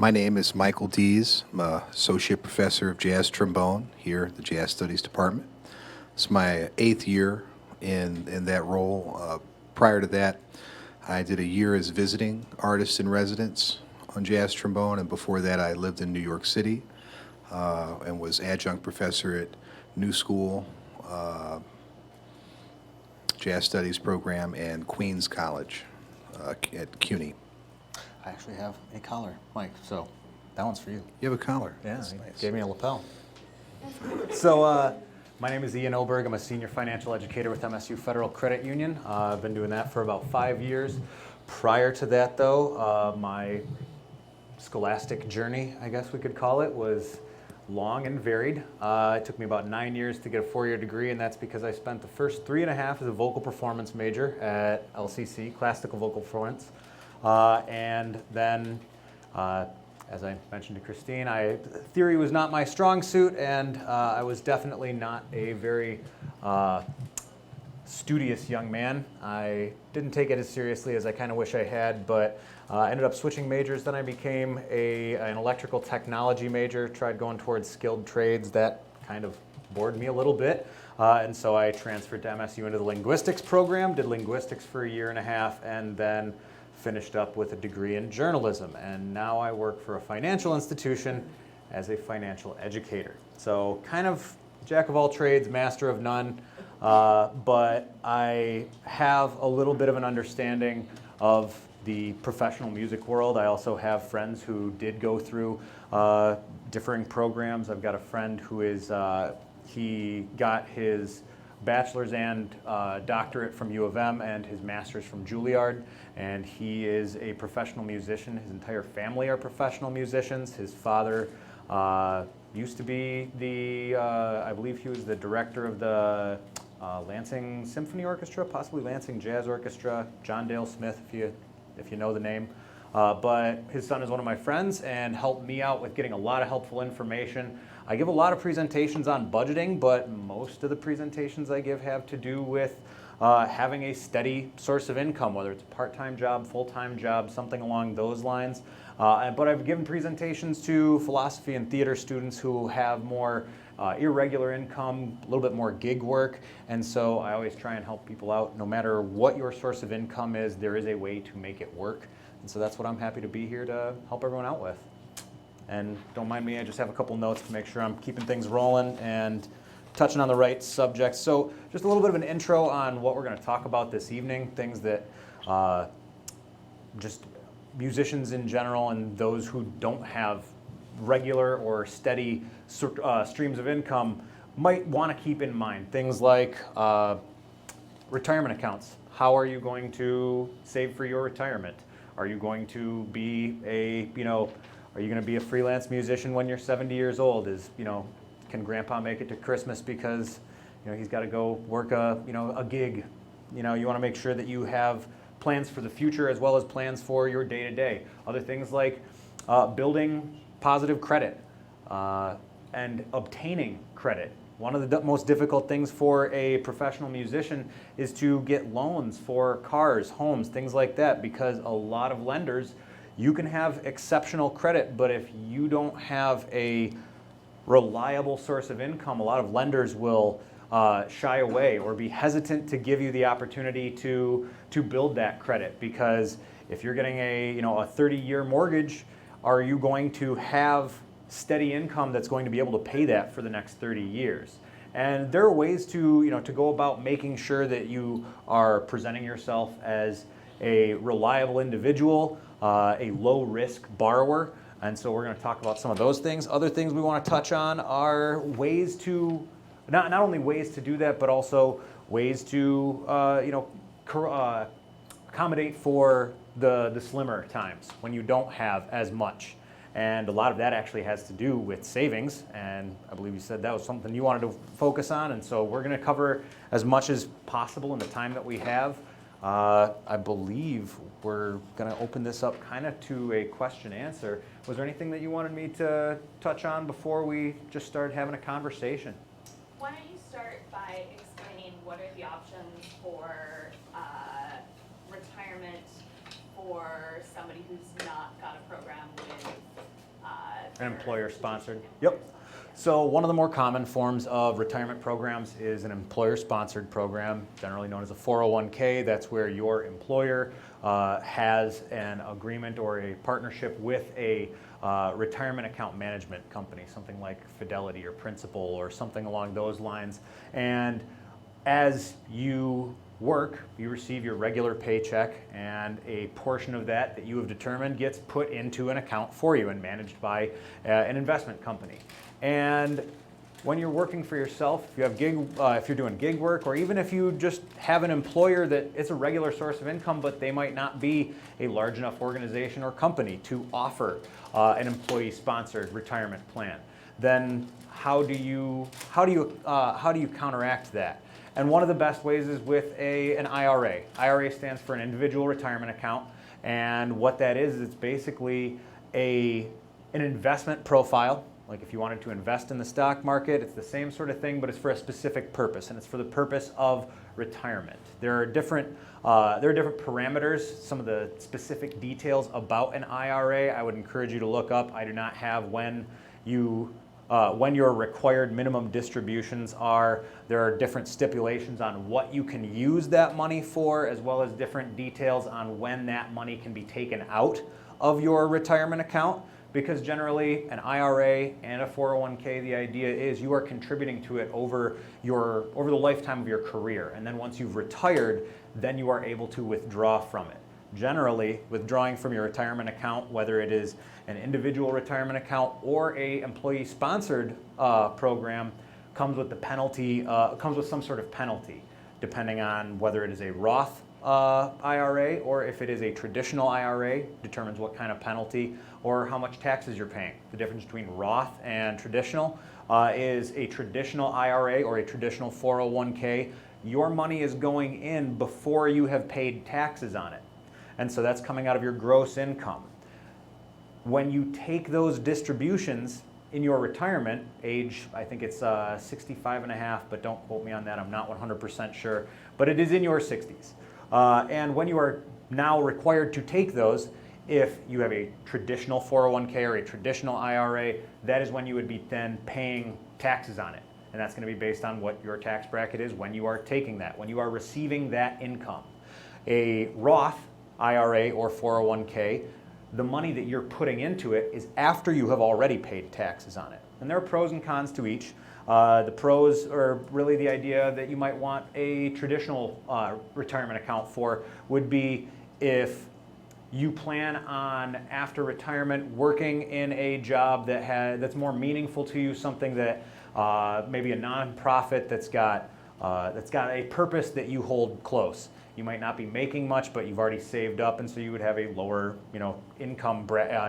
My name is Michael Dees. I'm an associate professor of jazz trombone here at the Jazz Studies Department. It's my 8th year in that role. Prior to that, I did a year as visiting artist in residence on jazz trombone, and before that, I lived in New York City and was adjunct professor at New School Jazz Studies program and Queens College at CUNY. I actually have a collar, Mike, so that one's for you. You have a collar. Yeah, That's he nice. gave me a lapel. So my name is Ian Oberg. I'm a senior financial educator with MSU Federal Credit Union. I've been doing that for about 5 years. Prior to that, though, my scholastic journey, I guess we could call it, was long and varied. It took me about 9 years to get a 4-year degree, and that's because I spent the first 3.5 as a vocal performance major at LCC, classical vocal performance. And then, as I mentioned to Christine, theory was not my strong suit, and I was definitely not a very studious young man. I didn't take it as seriously as I kind of wish I had, but I ended up switching majors. Then I became an electrical technology major, tried going towards skilled trades. That kind of bored me a little bit. And so I transferred to MSU into the linguistics program, did linguistics for 1.5 years, and then finished up with a degree in journalism. And now I work for a financial institution as a financial educator. So kind of jack of all trades, master of none. But I have a little bit of an understanding of the professional music world. I also have friends who did go through differing programs. I've got a friend who he got his bachelor's and doctorate from U of M and his master's from Juilliard, and he is a professional musician. His entire family are professional musicians. His father used to be I believe he was the director of the Lansing Symphony Orchestra, possibly Lansing Jazz Orchestra, John Dale Smith, if you know the name. But his son is one of my friends and helped me out with getting a lot of helpful information. I give a lot of presentations on budgeting, but most of the presentations I give have to do with having a steady source of income, whether it's a part-time job, full-time job, something along those lines. But I've given presentations to philosophy and theater students who have more irregular income, a little bit more gig work, and so I always try and help people out. No matter what your source of income is, there is a way to make it work, and so that's what I'm happy to be here to help everyone out with. And don't mind me, I just have a couple notes to make sure I'm keeping things rolling and touching on the right subjects. So just a little bit of an intro on what we're going to talk about this evening, things that just musicians in general and those who don't have regular or steady streams of income might want to keep in mind. Things like retirement accounts. How are you going to save for your retirement? Are you going to be are you going to be a freelance musician when you're 70 years old? Can grandpa make it to Christmas because he's got to go work a gig? You want to make sure that you have plans for the future as well as plans for your day-to-day. Other things like building positive credit and obtaining credit. One of the most difficult things for a professional musician is to get loans for cars, homes, things like that, because a lot of lenders, you can have exceptional credit, but if you don't have a reliable source of income, a lot of lenders will shy away or be hesitant to give you the opportunity to build that credit, because if you're getting a 30-year mortgage, are you going to have steady income that's going to be able to pay that for the next 30 years? And there are ways to go about making sure that you are presenting yourself as a reliable individual, a low-risk borrower. And so we're going to talk about some of those things. Other things we want to touch on are ways to, not only ways to do that, but also ways to accommodate for the slimmer times when you don't have as much. And a lot of that actually has to do with savings, and I believe you said that was something you wanted to focus on, and so we're going to cover as much as possible in the time that we have. I believe we're going to open this up kind of to a question-answer. Was there anything that you wanted me to touch on before we just started having a conversation? Why don't you start by explaining what are the options for retirement for somebody who's not got a program with sponsored? An employer-sponsored. Yep. So one of the more common forms of retirement programs is an employer-sponsored program, generally known as a 401k. That's where your employer has an agreement or a partnership with a retirement account management company, something like Fidelity or Principal or something along those lines. And as you work, you receive your regular paycheck, and a portion of that you have determined gets put into an account for you and managed by an investment company. And when you're working for yourself, if you have if you're doing gig work, or even if you just have an employer that is a regular source of income, but they might not be a large enough organization or company to offer an employee-sponsored retirement plan, then how do you counteract that? And one of the best ways is with an IRA. IRA stands for an individual retirement account, and what that is it's basically an investment profile. Like if you wanted to invest in the stock market, it's the same sort of thing, but it's for a specific purpose, and it's for the purpose of retirement. There are different parameters, some of the specific details about an IRA I would encourage you to look up. I do not have when your required minimum distributions are. There are different stipulations on what you can use that money for, as well as different details on when that money can be taken out of your retirement account. Because generally, an IRA and a 401k, the idea is you are contributing to it over the lifetime of your career. And then once you've retired, then you are able to withdraw from it. Generally, withdrawing from your retirement account, whether it is an individual retirement account or a employee-sponsored program, comes with some sort of penalty, depending on whether it is a Roth IRA or if it is a traditional IRA, determines what kind of penalty or how much taxes you're paying. The difference between Roth and traditional is a traditional IRA or a traditional 401k. Your money is going in before you have paid taxes on it. And so that's coming out of your gross income. When you take those distributions in your retirement age, I think it's 65 and a half, but don't quote me on that, I'm not 100% sure, but it is in your 60s. And when you are now required to take those, if you have a traditional 401k or a traditional IRA, that is when you would be then paying taxes on it. And that's going to be based on what your tax bracket is when you are taking that, when you are receiving that income. A Roth IRA or 401k, the money that you're putting into it is after you have already paid taxes on it. And there are pros and cons to each. The pros are really the idea that you might want a traditional retirement account for would be if you plan on, after retirement, working in a job that's more meaningful to you, something that maybe a nonprofit that's got a purpose that you hold close. You might not be making much, but you've already saved up, and so you would have a lower, income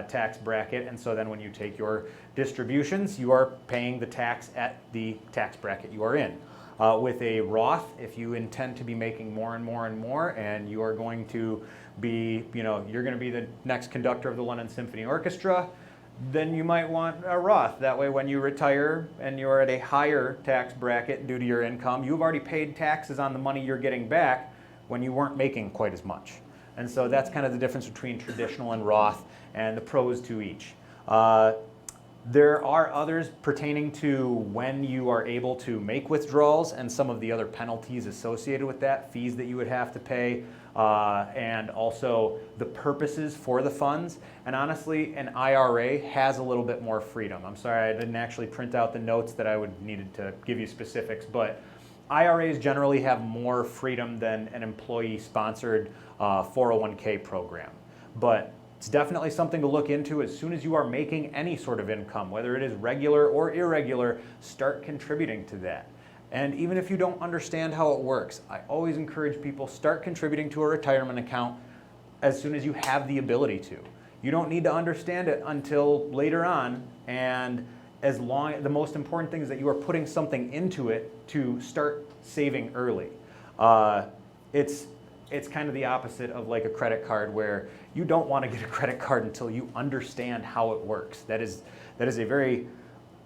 tax bracket. And so then when you take your distributions, you are paying the tax at the tax bracket you are in. With a Roth, if you intend to be making more and more and more, and you are going to be, you're going to be the next conductor of the London Symphony Orchestra, then you might want a Roth. That way when you retire and you're at a higher tax bracket due to your income, you've already paid taxes on the money you're getting back when you weren't making quite as much. And so that's kind of the difference between traditional and Roth and the pros to each. There are others pertaining to when you are able to make withdrawals and some of the other penalties associated with that, fees that you would have to pay, and also the purposes for the funds. And honestly, an IRA has a little bit more freedom. I'm sorry, I didn't actually print out the notes that I would needed to give you specifics, but IRAs generally have more freedom than an employee-sponsored 401k program. But it's definitely something to look into. As soon as you are making any sort of income, whether it is regular or irregular, start contributing to that. And even if you don't understand how it works, I always encourage people, start contributing to a retirement account as soon as you have the ability to. You don't need to understand it until later on, and the most important thing is that you are putting something into it to start saving early. It's kind of the opposite of like a credit card, where you don't want to get a credit card until you understand how it works. That is a very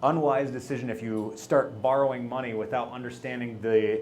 unwise decision if you start borrowing money without understanding the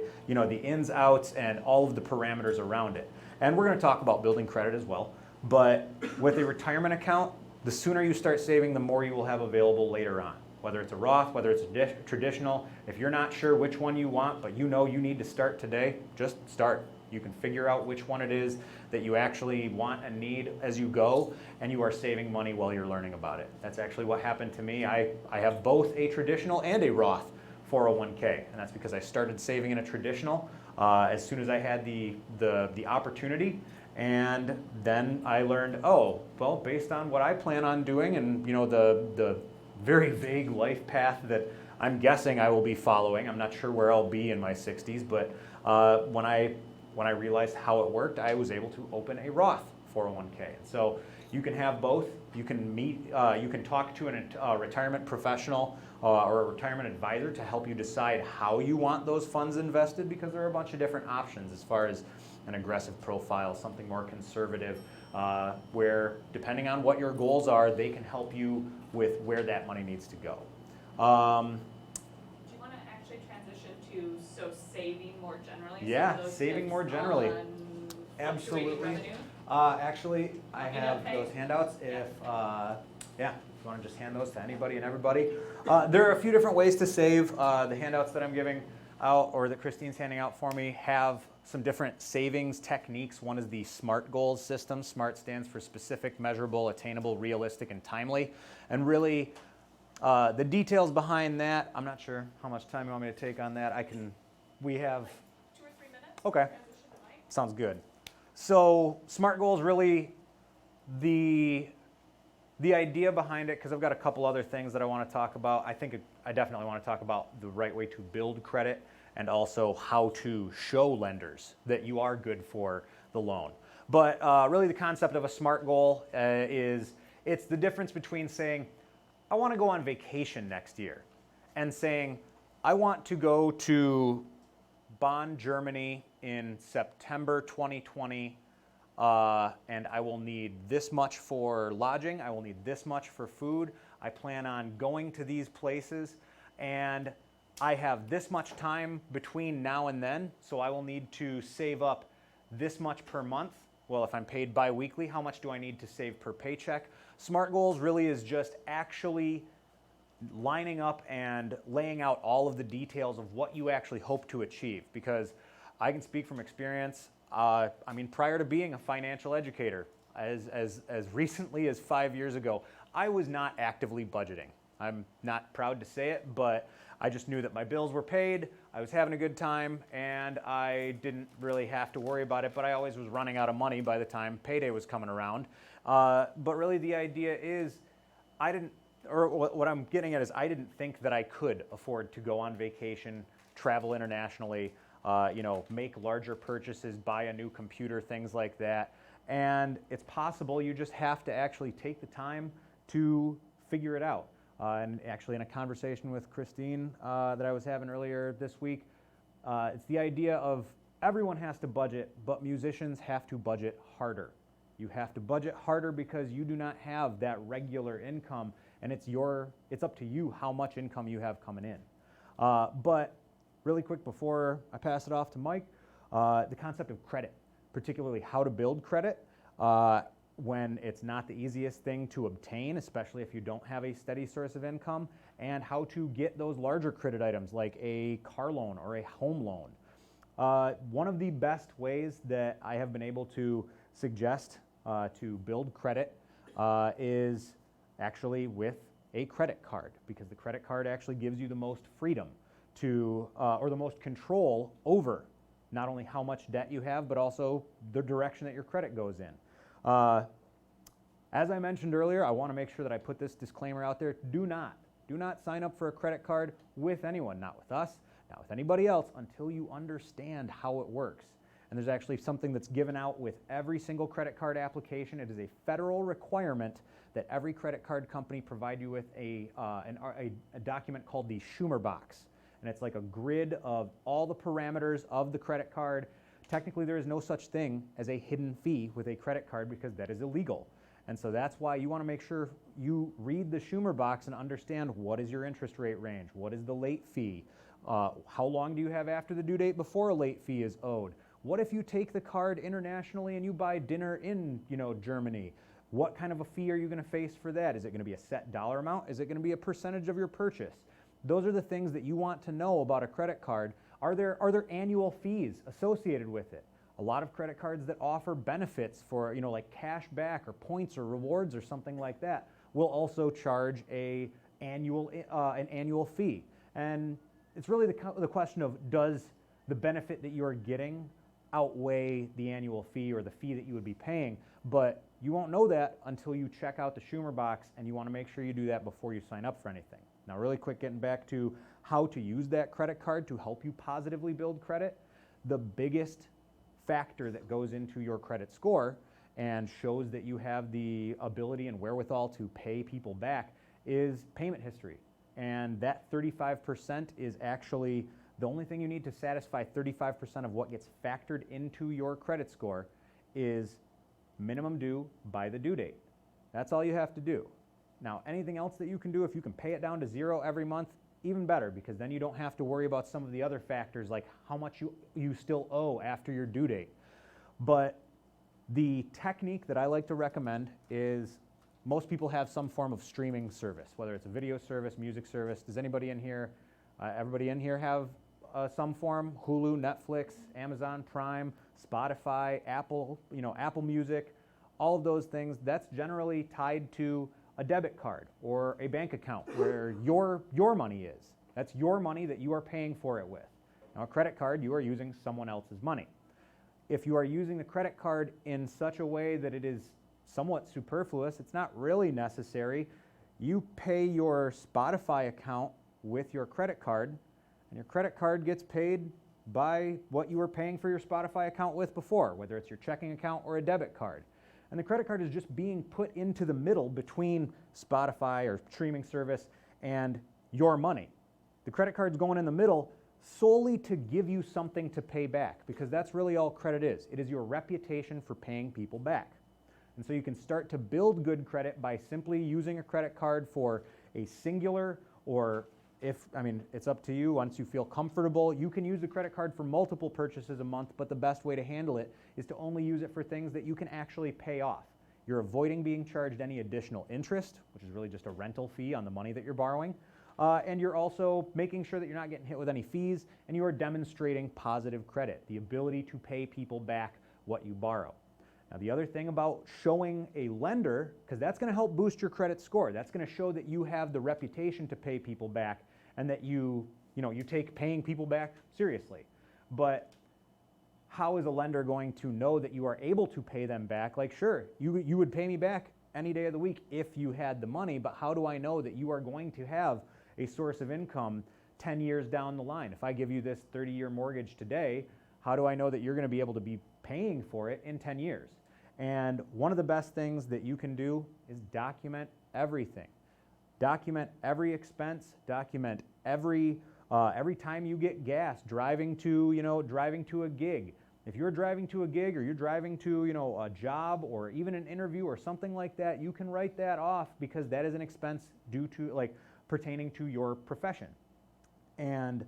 ins, outs, and all of the parameters around it. And we're going to talk about building credit as well. But with a retirement account, the sooner you start saving, the more you will have available later on. Whether it's a Roth, whether it's a traditional, if you're not sure which one you want, but you know you need to start today, just start. You can figure out which one it is that you actually want and need as you go, and you are saving money while you're learning about it. That's actually what happened to me. I have both a traditional and a Roth 401k, and that's because I started saving in a traditional as soon as I had the opportunity. And then I learned, oh, well, based on what I plan on doing and the very vague life path that I'm guessing I will be following. I'm not sure where I'll be in my 60s, but when I realized how it worked, I was able to open a Roth 401k. And so you can have both. You can talk to a retirement professional or a retirement advisor to help you decide how you want those funds invested, because there are a bunch of different options as far as an aggressive profile, something more conservative, where depending on what your goals are, they can help you with where that money needs to go. Do you want to actually transition to saving more generally? Yeah, saving more generally. Absolutely. Actually, I have those handouts. If you want to just hand those to anybody and everybody. There are a few different ways to save. The handouts that I'm giving out, or that Christine's handing out for me, have some different savings techniques. One is the SMART goals system. SMART stands for specific, measurable, attainable, realistic, and timely. And really, the details behind that, I'm not sure how much time you want me to take on that. We have 2 or 3 minutes. Okay. Transition to Mike. Sounds good. So SMART goals, really the idea behind it, because I've got a couple other things that I want to talk about. I definitely want to talk about the right way to build credit, and also how to show lenders that you are good for the loan. But really the concept of a SMART goal is it's the difference between saying, I want to go on vacation next year, and saying, I want to go to Bonn, Germany in September 2020, and I will need this much for lodging, I will need this much for food, I plan on going to these places, and I have this much time between now and then, so I will need to save up this much per month. Well, if I'm paid bi-weekly, how much do I need to save per paycheck? SMART goals really is just actually lining up and laying out all of the details of what you actually hope to achieve, because I can speak from experience. Prior to being a financial educator, as recently as 5 years ago, I was not actively budgeting. I'm not proud to say it, but I just knew that my bills were paid, I was having a good time, and I didn't really have to worry about it, but I always was running out of money by the time payday was coming around. But really the idea is, what I'm getting at is, I didn't think that I could afford to go on vacation, travel internationally, make larger purchases, buy a new computer, things like that. And it's possible. You just have to actually take the time to figure it out. And actually in a conversation with Christine that I was having earlier this week, it's the idea of everyone has to budget, but musicians have to budget harder. You have to budget harder because you do not have that regular income, and it's up to you how much income you have coming in. But really quick before I pass it off to Mike, the concept of credit, particularly how to build credit when it's not the easiest thing to obtain, especially if you don't have a steady source of income, and how to get those larger credit items like a car loan or a home loan. One of the best ways that I have been able to suggest to build credit is actually with a credit card, because the credit card actually gives you the most freedom to, or the most control over not only how much debt you have, but also the direction that your credit goes in. As I mentioned earlier, I want to make sure that I put this disclaimer out there. Do not sign up for a credit card with anyone, not with us, not with anybody else, until you understand how it works. And there's actually something that's given out with every single credit card application. It is a federal requirement that every credit card company provide you with a document called the Schumer box. And it's like a grid of all the parameters of the credit card. Technically, there is no such thing as a hidden fee with a credit card, because that is illegal. And so that's why you want to make sure you read the Schumer box and understand what is your interest rate range, what is the late fee, how long do you have after the due date before a late fee is owed. What if you take the card internationally and you buy dinner in Germany? What kind of a fee are you going to face for that? Is it going to be a set dollar amount? Is it going to be a percentage of your purchase? Those are the things that you want to know about a credit card. Are there annual fees associated with it? A lot of credit cards that offer benefits for, like cash back or points or rewards or something like that will also charge an annual fee. And it's really the question of, does the benefit that you are getting outweigh the annual fee or the fee that you would be paying? But you won't know that until you check out the Schumer box, and you want to make sure you do that before you sign up for anything. Now, really quick, getting back to how to use that credit card to help you positively build credit, the biggest factor that goes into your credit score and shows that you have the ability and wherewithal to pay people back is payment history. And that 35% is actually the only thing you need to satisfy 35% of what gets factored into your credit score is minimum due by the due date. That's all you have to do. Now, anything else that you can do, if you can pay it down to zero every month, even better, because then you don't have to worry about some of the other factors like how much you still owe after your due date. But the technique that I like to recommend is most people have some form of streaming service, whether it's a video service, music service. Does anybody in here, everybody in here have some form? Hulu, Netflix, Amazon Prime, Spotify, Apple, Apple Music, all of those things. That's generally tied to a debit card or a bank account where your money is. That's your money that you are paying for it with. Now, a credit card, you are using someone else's money. If you are using the credit card in such a way that it is somewhat superfluous, it's not really necessary, you pay your Spotify account with your credit card, and your credit card gets paid by what you were paying for your Spotify account with before, whether it's your checking account or a debit card. And the credit card is just being put into the middle between Spotify or streaming service and your money. The credit card's going in the middle solely to give you something to pay back, because that's really all credit is. It is your reputation for paying people back. And so you can start to build good credit by simply using a credit card for a singular, or it's up to you. Once you feel comfortable, you can use the credit card for multiple purchases a month, but the best way to handle it is to only use it for things that you can actually pay off. You're avoiding being charged any additional interest, which is really just a rental fee on the money that you're borrowing. And you're also making sure that you're not getting hit with any fees, and you are demonstrating positive credit, the ability to pay people back what you borrow. Now, the other thing about showing a lender, because that's going to help boost your credit score, that's going to show that you have the reputation to pay people back and that you take paying people back seriously. But how is a lender going to know that you are able to pay them back? Like, sure, you would pay me back any day of the week if you had the money, but how do I know that you are going to have a source of income 10 years down the line? If I give you this 30-year mortgage today, how do I know that you're going to be able to be paying for it in 10 years? And one of the best things that you can do is document everything. Document every expense, document every time you get gas, driving to a gig. If you're driving to a gig or you're driving to, a job or even an interview or something like that, you can write that off because that is an expense pertaining to your profession. And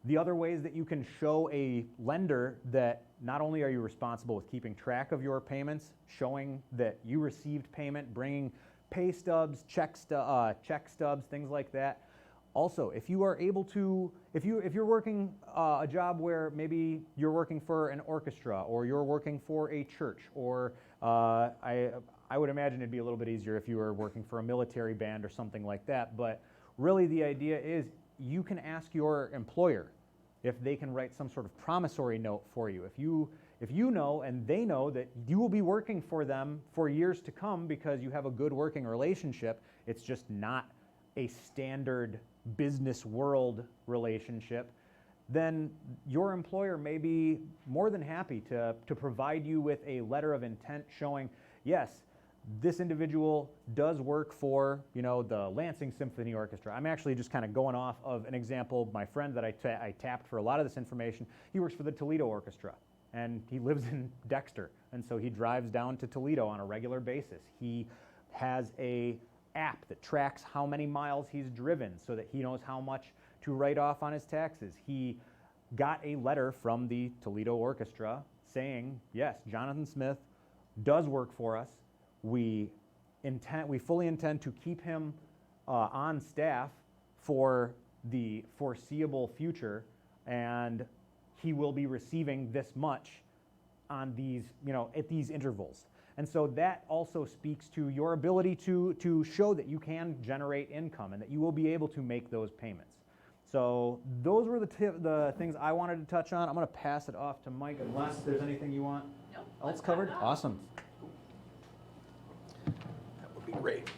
the other ways that you can show a lender that not only are you responsible with keeping track of your payments, showing that you received payment, bringing pay stubs, check stubs, things like that. Also, if you are able to, if you're working a job where maybe you're working for an orchestra or you're working for a church, or I would imagine it'd be a little bit easier if you were working for a military band or something like that. But really, the idea is you can ask your employer if they can write some sort of promissory note for you. If you know and they know that you will be working for them for years to come because you have a good working relationship, it's just not a standard business world relationship, then your employer may be more than happy to provide you with a letter of intent showing, yes, this individual does work for, the Lansing Symphony Orchestra. I'm actually just kind of going off of an example. My friend that I tapped for a lot of this information, he works for the Toledo Orchestra, and he lives in Dexter, and so he drives down to Toledo on a regular basis. He has a app that tracks how many miles he's driven so that he knows how much to write off on his taxes. He got a letter from the Toledo Orchestra saying, yes, Jonathan Smith does work for us. We we fully intend to keep him on staff for the foreseeable future, and he will be receiving this much on these, at these intervals. And so that also speaks to your ability to show that you can generate income and that you will be able to make those payments. So those were the things I wanted to touch on. I'm going to pass it off to Mike unless there's anything you want else covered. Awesome. That would be great.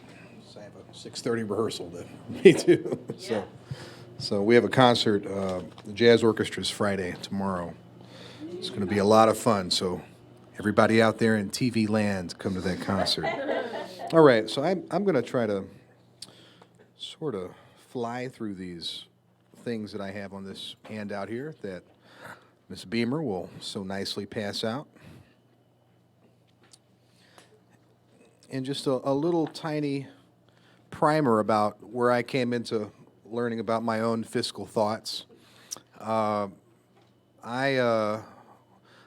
So I have a 6:30 rehearsal to me too. So we have a concert. The jazz orchestra's Friday, tomorrow. It's going to be a lot of fun. So everybody out there in TV land, come to that concert. All right. So I'm going to try to sort of fly through these things that I have on this handout here that Ms. Beamer will so nicely pass out. And just a little tiny primer about where I came into learning about my own fiscal thoughts. I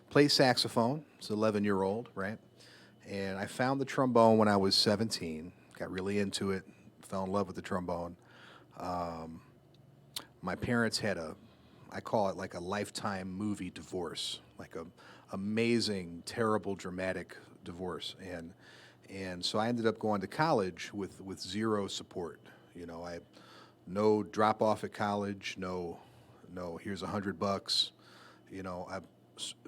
play saxophone as an 11-year-old, right? And I found the trombone when I was 17, got really into it, fell in love with the trombone. My parents had I call it like a lifetime movie divorce, like a amazing, terrible, dramatic divorce. And so I ended up going to college with zero support. I no drop off at college, no here's $100. I'm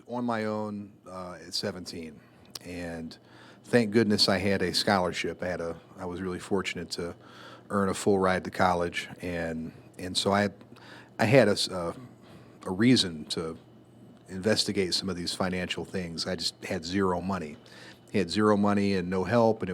on my own at 17, and thank goodness I had a scholarship. I was really fortunate to earn a full ride to college, and so I had a reason to investigate some of these financial things. I just had zero money. Had zero money and no help, and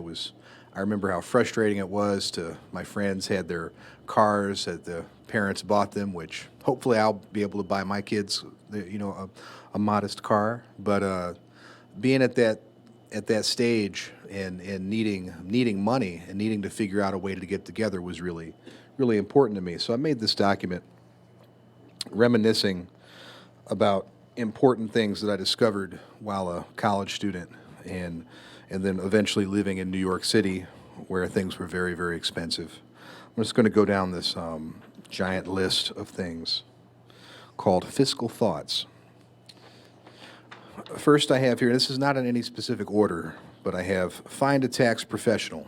I remember how frustrating it was my friends had their cars that the parents bought them, which hopefully I'll be able to buy my kids, a modest car. But being at that stage and needing money and needing to figure out a way to get together was really, really important to me. So I made this document reminiscing about important things that I discovered while a college student and then eventually living in New York City where things were very, very expensive. I'm just going to go down this giant list of things called fiscal thoughts. First I have here, this is not in any specific order, but I have find a tax professional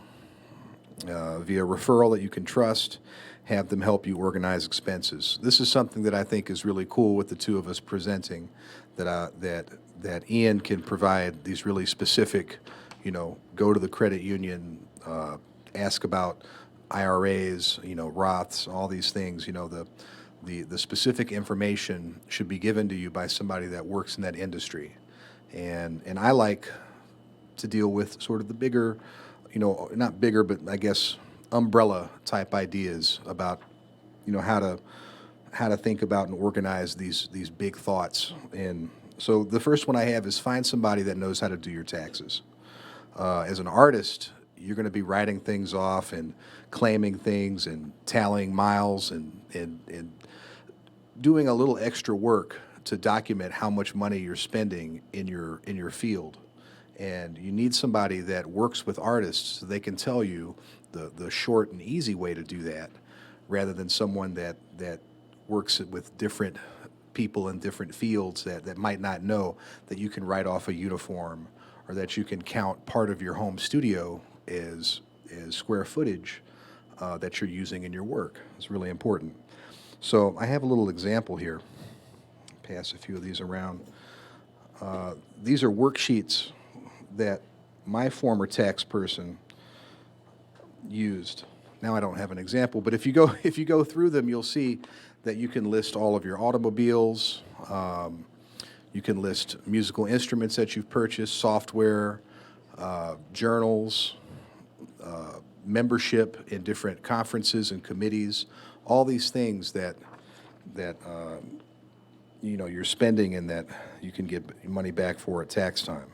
via referral that you can trust, have them help you organize expenses. This is something that I think is really cool with the two of us presenting, that Ian can provide these really specific, go to the credit union, ask about IRAs, Roths, all these things. The specific information should be given to you by somebody that works in that industry. And I like to deal with sort of the bigger, not bigger, but I guess umbrella type ideas about, how to think about and organize these big thoughts. And so the first one I have is find somebody that knows how to do your taxes. As an artist, you're going to be writing things off and claiming things and tallying miles and doing a little extra work to document how much money you're spending in your field. And you need somebody that works with artists so they can tell you the short and easy way to do that, rather than someone that works with different people in different fields that might not know that you can write off a uniform, or that you can count part of your home studio as square footage that you're using in your work. It's really important. So I have a little example here. Pass a few of these around. These are worksheets that my former tax person used. Now I don't have an example, but if you go through them, you'll see that you can list all of your automobiles. You can list musical instruments that you've purchased, software, journals, membership in different conferences and committees, all these things that you're spending and that you can get money back for at tax time.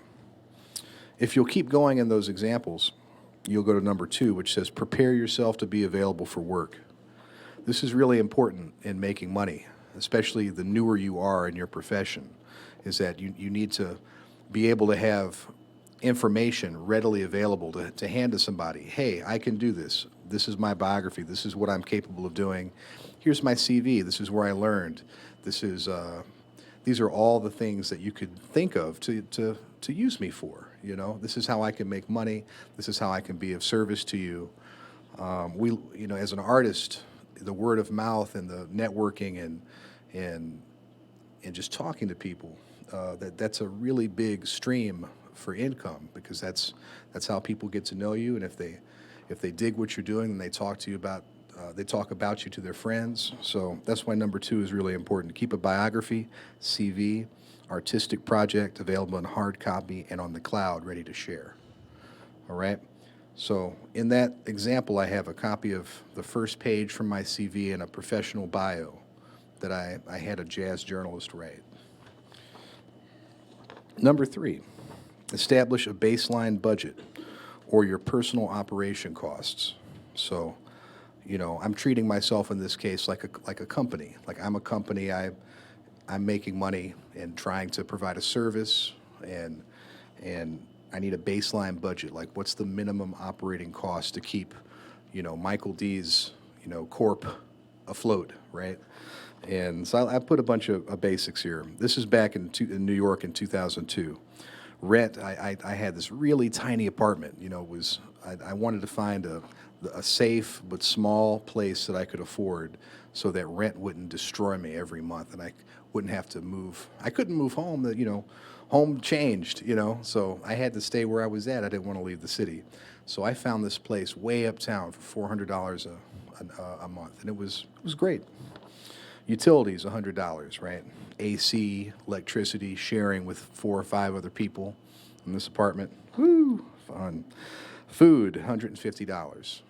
If you'll keep going in those examples, you'll go to number 2, which says prepare yourself to be available for work. This is really important in making money, especially the newer you are in your profession, is that you need to be able to have information readily available to hand to somebody. Hey, I can do this. This is my biography. This is what I'm capable of doing. Here's my CV. This is where I learned. This is these are all the things that you could think of to use me for. You know, this is how I can make money. This is how I can be of service to you. You know, as an artist, the word of mouth and the networking and and just talking to people, that's a really big stream for income because that's how people get to know you. And if they dig what you're doing, then they talk about you to their friends. So that's why number 2 is really important. Keep a biography, CV, artistic project available in hard copy and on the cloud, ready to share. All right. So in that example, I have a copy of the first page from my CV and a professional bio that I had a jazz journalist write. Number 3, establish a baseline budget or your personal operation costs. So, you know, I'm treating myself in this case like a company. Like I'm a company. I'm making money and trying to provide a service, and I need a baseline budget. Like, what's the minimum operating cost to keep, you know, Michael D's, you know, corp afloat, right? And so I put a bunch of basics here. This is back in New York in 2002. Rent, I had this really tiny apartment. You know, I wanted to find a safe but small place that I could afford so that rent wouldn't destroy me every month and I wouldn't have to move. I couldn't move home. You know, home changed, you know, so I had to stay where I was at. I didn't want to leave the city. So I found this place way uptown for $400 a month, and it was great. Utilities, $100, right? AC, electricity, sharing with 4 or 5 other people in this apartment. Woo, fun. Food, $150.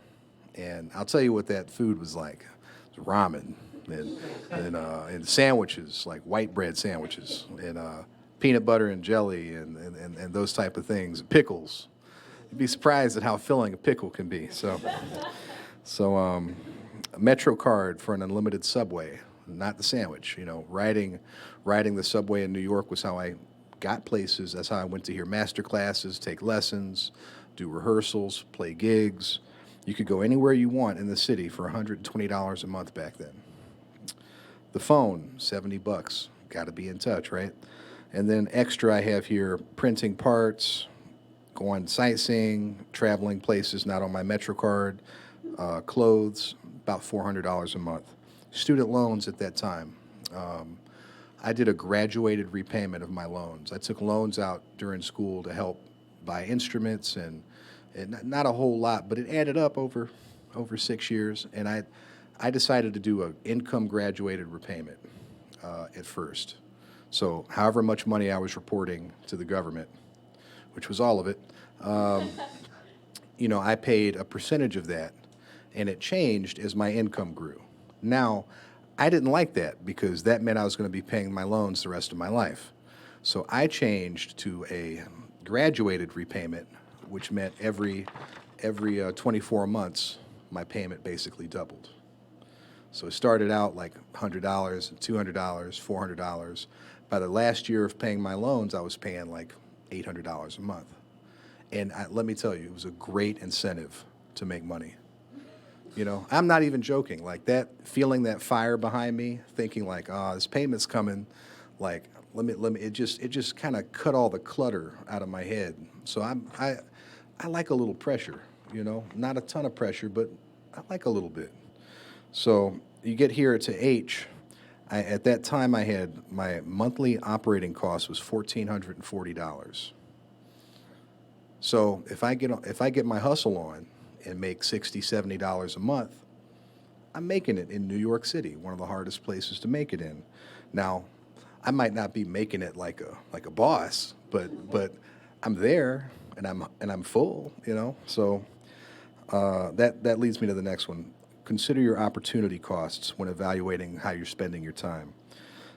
And I'll tell you what that food was like. It was ramen and sandwiches, like white bread sandwiches, and peanut butter and jelly and those type of things. Pickles. You'd be surprised at how filling a pickle can be. So a Metro card for an unlimited subway, not the sandwich. You know, riding the subway in New York was how I got places. That's how I went to hear master classes, take lessons, do rehearsals, play gigs. You could go anywhere you want in the city for $120 a month back then. The phone, $70. Got to be in touch, right? And then extra I have here printing parts, going sightseeing, traveling places not on my Metro card, clothes, about $400 a month. Student loans at that time. I did a graduated repayment of my loans. I took loans out during school to help buy instruments and not a whole lot, but it added up over 6 years. And I decided to do an income graduated repayment at first. So however much money I was reporting to the government, which was all of it, you know, I paid a percentage of that, and it changed as my income grew. Now, I didn't like that because that meant I was going to be paying my loans the rest of my life. So I changed to a graduated repayment, which meant every 24 months, my payment basically doubled. So it started out like $100, $200, $400. By the last year of paying my loans, I was paying like $800 a month. And let me tell you, it was a great incentive to make money. You know, I'm not even joking. Like that, feeling that fire behind me, thinking like, this payment's coming. Like, let me. It just kind of cut all the clutter out of my head. So I like a little pressure. You know, not a ton of pressure, but I like a little bit. So you get here to H. At that time, I had my monthly operating cost was $1,440. So if I get my hustle on and make $60, $70 a month, I'm making it in New York City, one of the hardest places to make it in. Now, I might not be making it like a boss, but I'm there and I'm full, you know. So that leads me to the next one. Consider your opportunity costs when evaluating how you're spending your time.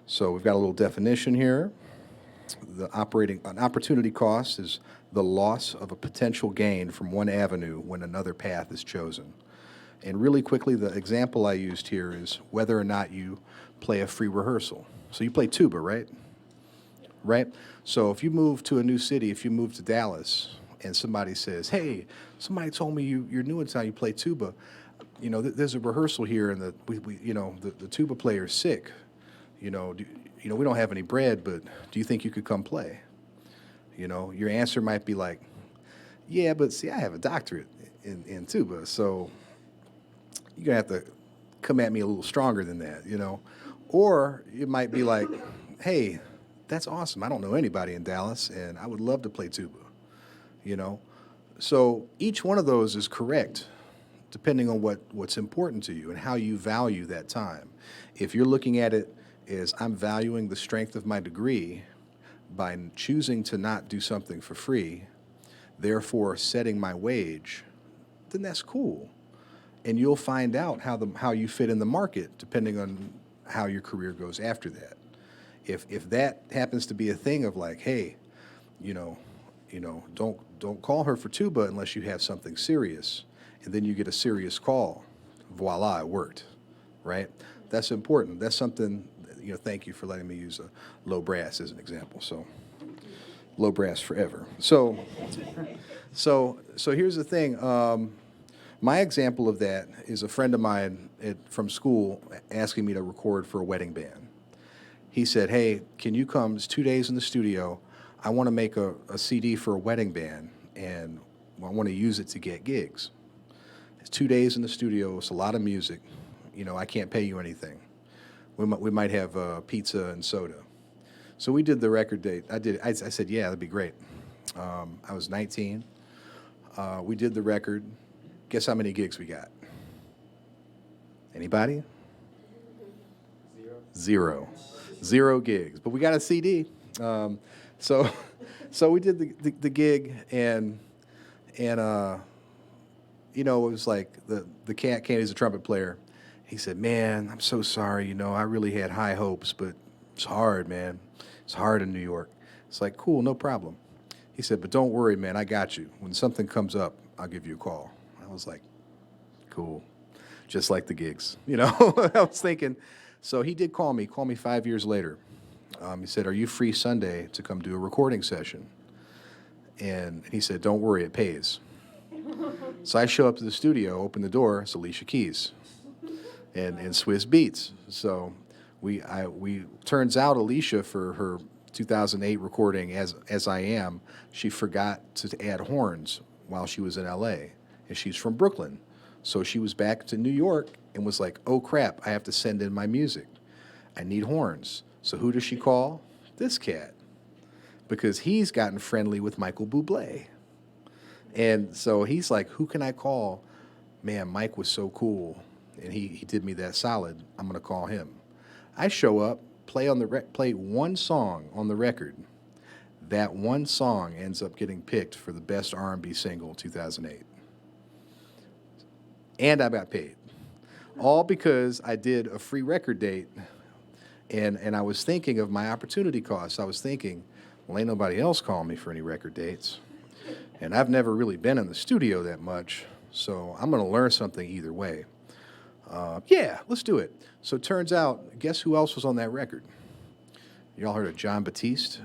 So we've got a little definition here. An opportunity cost is the loss of a potential gain from one avenue when another path is chosen. And really quickly, the example I used here is whether or not you play a free rehearsal. So you play tuba, right? right? So if you move to a new city, if you move to Dallas, and somebody says, "Hey, somebody told me you're new in town. You play tuba. There's a rehearsal here, and the tuba player's sick. We don't have any bread, but do you think you could come play?" Your answer might be like, "Yeah, but see, I have a doctorate in tuba, so you're gonna have to come at me a little stronger than that. Or it might be like, "Hey, that's awesome. I don't know anybody in Dallas, and I would love to play tuba." You know, so each one of those is correct, depending on what's important to you and how you value that time. If you're looking at it as I'm valuing the strength of my degree by choosing to not do something for free, therefore setting my wage, then that's cool. And you'll find out how you fit in the market depending on how your career goes after that. If that happens to be a thing of like, hey, you know, don't call her for tuba unless you have something serious, and then you get a serious call, voila, it worked, right? That's important. That's something. Thank you for letting me use a low brass as an example. So, low brass forever. So here's the thing. My example of that is a friend of mine from school asking me to record for a wedding band. He said, "Hey, can you come? It's 2 days in the studio. I want to make a CD for a wedding band, and I want to use it to get gigs. It's 2 days in the studio. It's a lot of music. I can't pay you anything. We might have pizza and soda." So we did the record date. I said, "Yeah, that'd be great." I was 19. We did the record. Guess how many gigs we got? Anybody? Zero. Zero gigs. But we got a CD. So we did the gig, and it was like the cat came. He's a trumpet player. He said, "Man, I'm so sorry. I really had high hopes, but it's hard, man. It's hard in New York." It's like, "Cool, no problem." He said, "But don't worry, man. I got you. When something comes up, I'll give you a call." I was like, "Cool." Just like the gigs, I was thinking. So he did call me 5 years later. He said, "Are you free Sunday to come do a recording session?" And he said, "Don't worry, it pays." So I show up to the studio, open the door, it's Alicia Keys and Swiss Beats. So we turns out Alicia, for her 2008 recording as I Am, she forgot to add horns while she was in LA, and she's from Brooklyn. So she was back to New York and was like, "Oh crap, I have to send in my music. I need horns." So who does she call? This cat, because he's gotten friendly with Michael Bublé. And so he's like, "Who can I call? Man, Mike was so cool, and he did me that solid. I'm gonna call him." I show up, play one song on the record. That one song ends up getting picked for the best R&B single 2008, and I got paid, all because I did a free record date. And I was thinking of my opportunity costs. I was thinking, well, ain't nobody else calling me for any record dates. And I've never really been in the studio that much, so I'm going to learn something either way. Yeah, let's do it. So it turns out, guess who else was on that record? Y'all heard of John Batiste?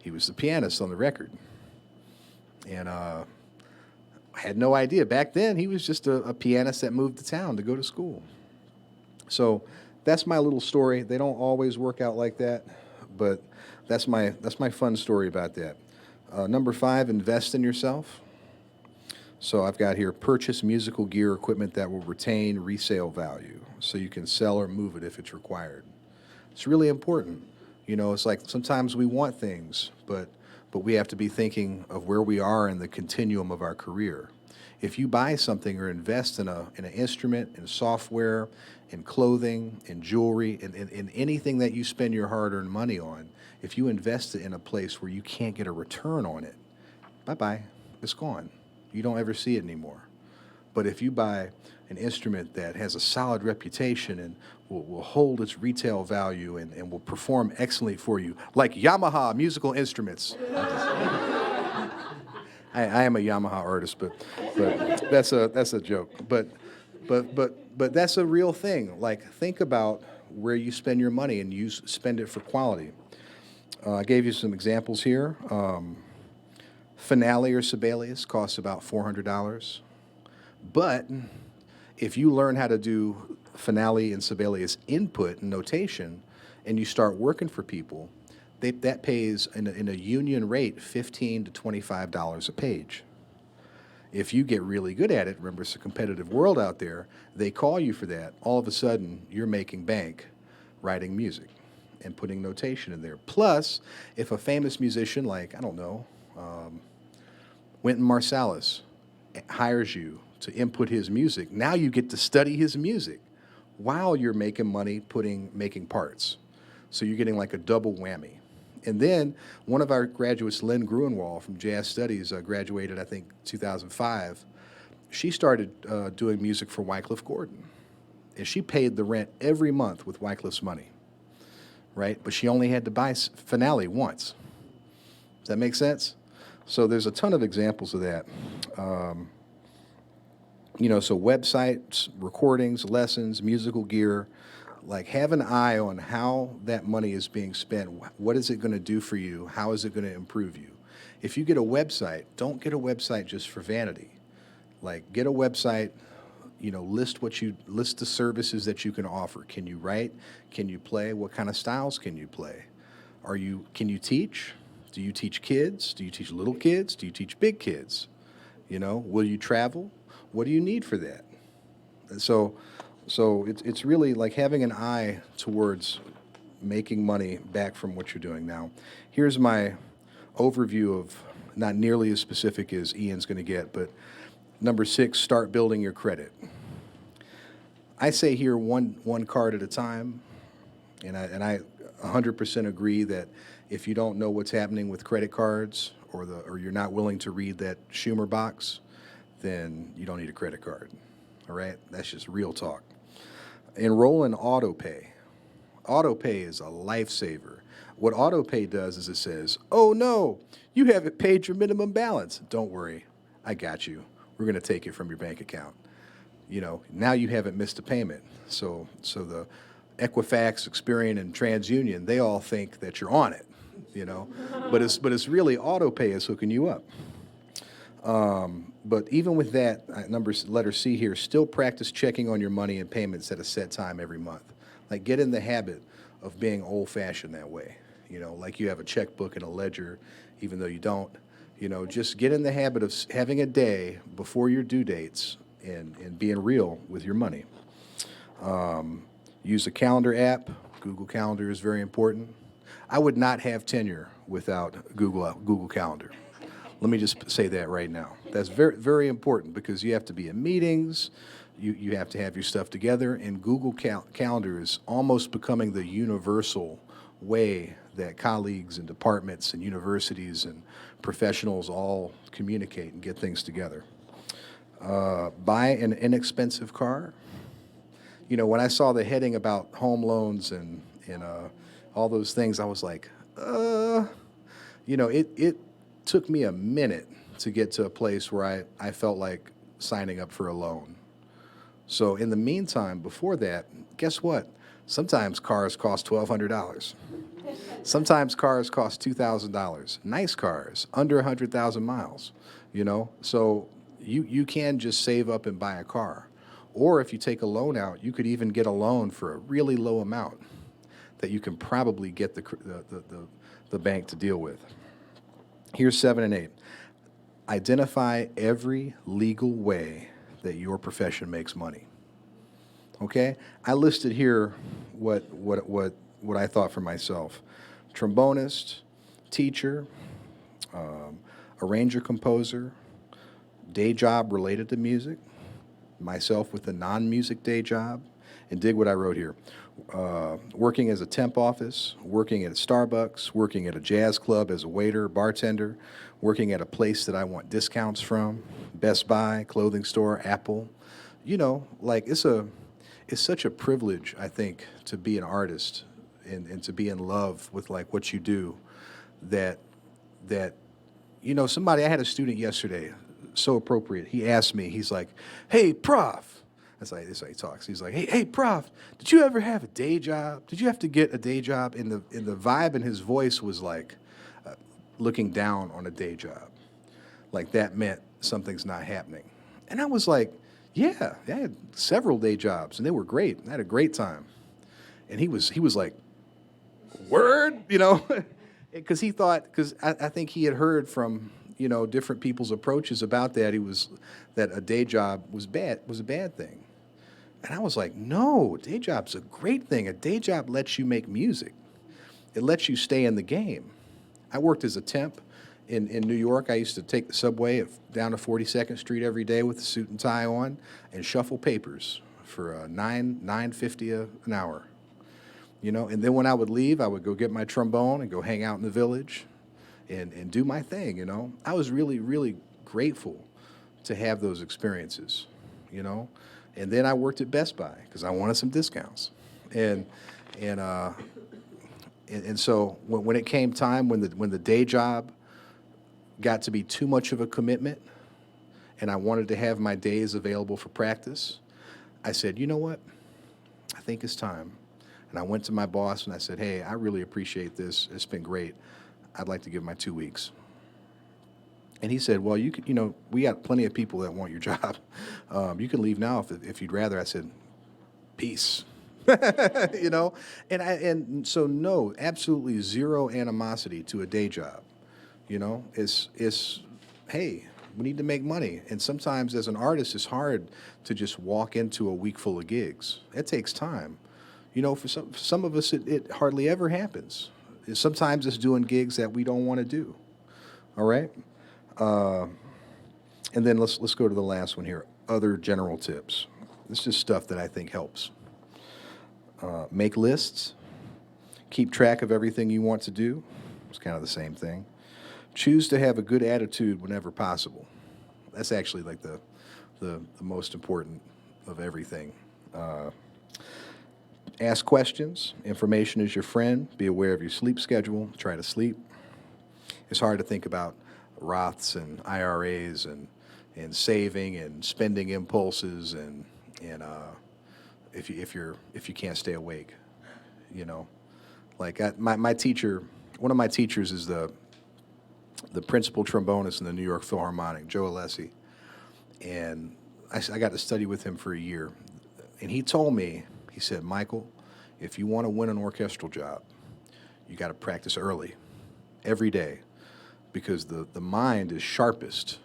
He was the pianist on the record. And I had no idea. Back then, he was just a pianist that moved to town to go to school. So that's my little story. They don't always work out like that, but that's my fun story about that. Number 5, invest in yourself. So I've got here, purchase musical gear equipment that will retain resale value, so you can sell or move it if it's required. It's really important. It's like sometimes we want things, but we have to be thinking of where we are in the continuum of our career. If you buy something or invest in an instrument, in software, in clothing, in jewelry, in anything that you spend your hard-earned money on, if you invest it in a place where you can't get a return on it, bye-bye, it's gone. You don't ever see it anymore. But if you buy an instrument that has a solid reputation and will hold its retail value and will perform excellently for you, like Yamaha musical instruments. I am a Yamaha artist, but that's a joke. But that's a real thing. Like, think about where you spend your money and spend it for quality. I gave you some examples here. Finale or Sibelius costs about $400. But if you learn how to do Finale and Sibelius input and notation, and you start working for people, that pays in a union rate $15 to $25 a page. If you get really good at it, remember it's a competitive world out there, they call you for that. All of a sudden, you're making bank writing music and putting notation in there. Plus, if a famous musician like, I don't know, Wynton Marsalis hires you to input his music, now you get to study his music while you're making money making parts. So you're getting like a double whammy. And then one of our graduates, Lynn Gruenwald from Jazz Studies, graduated, I think, 2005. She started doing music for Wycliffe Gordon. And she paid the rent every month with Wycliffe's money, right? But she only had to buy Finale once. Does that make sense? So there's a ton of examples of that. So websites, recordings, lessons, musical gear, like have an eye on how that money is being spent. What is it going to do for you? How is it going to improve you? If you get a website, don't get a website just for vanity. Like get a website, list the services that you can offer. Can you write? Can you play? What kind of styles can you play? Can you teach? Do you teach kids? Do you teach little kids? Do you teach big kids? Will you travel? What do you need for that? And so it's really like having an eye towards making money back from what you're doing. Now, here's my overview of, not nearly as specific as Ian's going to get, but number 6, start building your credit. I say here one card at a time, and I 100% agree that if you don't know what's happening with credit cards or you're not willing to read that Schumer box, then you don't need a credit card. All right? That's just real talk. Enroll in AutoPay. AutoPay is a lifesaver. What AutoPay does is it says, oh no, you haven't paid your minimum balance. Don't worry, I got you. We're going to take it from your bank account. Now you haven't missed a payment. So the Equifax, Experian, and TransUnion, they all think that you're on it, but it's really AutoPay is hooking you up. But even with that, letter C here, still practice checking on your money and payments at a set time every month. Like get in the habit of being old-fashioned that way. Like you have a checkbook and a ledger, even though you don't. Just get in the habit of having a day before your due dates and being real with your money. Use a calendar app. Google Calendar is very important. I would not have tenure without Google Calendar. Let me just say that right now. That's very, very important because you have to be in meetings, you have to have your stuff together, and Google Calendar is almost becoming the universal way that colleagues and departments and universities and professionals all communicate and get things together. Buy an inexpensive car. When I saw the heading about home loans and all those things, I was like, it took me a minute to get to a place where I felt like signing up for a loan. So in the meantime, before that, guess what? Sometimes cars cost $1,200. Sometimes cars cost $2,000. Nice cars, under 100,000 miles, So you can just save up and buy a car. Or if you take a loan out, you could even get a loan for a really low amount that you can probably get the bank to deal with. Here's 7 and 8. Identify every legal way that your profession makes money. Okay? I listed here what I thought for myself. Trombonist, teacher, arranger, composer, day job related to music, myself with a non-music day job, and dig what I wrote here. Working as a temp office, working at a Starbucks, working at a jazz club as a waiter, bartender, working at a place that I want discounts from, Best Buy, clothing store, Apple. It's such a privilege, I think, to be an artist and to be in love with like what you do that somebody, I had a student yesterday, so appropriate. He asked me, he's like, hey, prof. That's how he talks. He's like, hey, prof, did you ever have a day job? Did you have to get a day job? And the vibe in his voice was like looking down on a day job. Like that meant something's not happening. And I was like, yeah, I had several day jobs and they were great. I had a great time. And he was like, word, because he thought, because I think he had heard from, different people's approaches about that. That a day job was a bad thing. And I was like, no, day job's a great thing. A day job lets you make music. It lets you stay in the game. I worked as a temp in New York. I used to take the subway down to 42nd Street every day with a suit and tie on and shuffle papers for $9.50 an hour. And then when I would leave, I would go get my trombone and go hang out in the village and do my thing. I was really, really grateful to have those experiences, And then I worked at Best Buy because I wanted some discounts. And so when it came time, when the day job got to be too much of a commitment and I wanted to have my days available for practice, I said, you know what? I think it's time. And I went to my boss and I said, hey, I really appreciate this. It's been great. I'd like to give my 2 weeks. And he said, well, we got plenty of people that want your job. You can leave now if you'd rather. I said, peace. And so no, absolutely zero animosity to a day job. It's hey, we need to make money. And sometimes as an artist, it's hard to just walk into a week full of gigs. It takes time. For some of us, it hardly ever happens. Sometimes it's doing gigs that we don't want to do. All right? And then let's go to the last one here. Other general tips. This is stuff that I think helps. Make lists. Keep track of everything you want to do. It's kind of the same thing. Choose to have a good attitude whenever possible. That's actually like the most important of everything. Ask questions. Information is your friend. Be aware of your sleep schedule. Try to sleep. It's hard to think about Roths and IRAs and saving and spending impulses and if you can't stay awake, like my teacher, one of my teachers is the principal trombonist in the New York Philharmonic, Joe Alessi, and I got to study with him for a year, and he told me, he said, Michael, if you want to win an orchestral job, you got to practice early, every day, because the mind is sharpest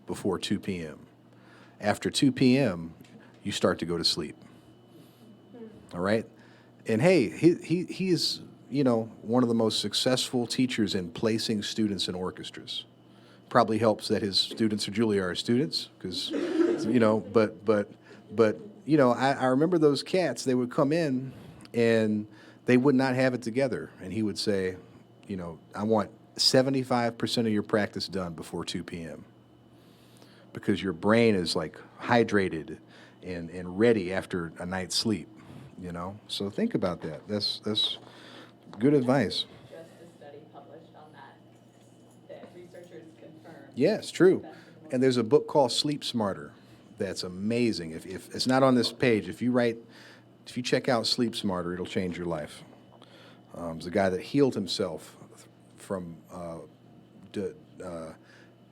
before 2 p.m. After 2 p.m., you start to go to sleep. All right? And hey, he is, one of the most successful teachers in placing students in orchestras. Probably helps that his students are Juilliard students, because, but I remember those cats, they would come in and they would not have it together. And he would say, I want 75% of your practice done before 2 p.m. because your brain is like hydrated and ready after a night's sleep, So think about that. That's good advice. Just a study published on that researchers confirmed. Yes, true. And there's a book called Sleep Smarter that's amazing. If it's not on this page, if you check out Sleep Smarter, it'll change your life. It's a guy that healed himself from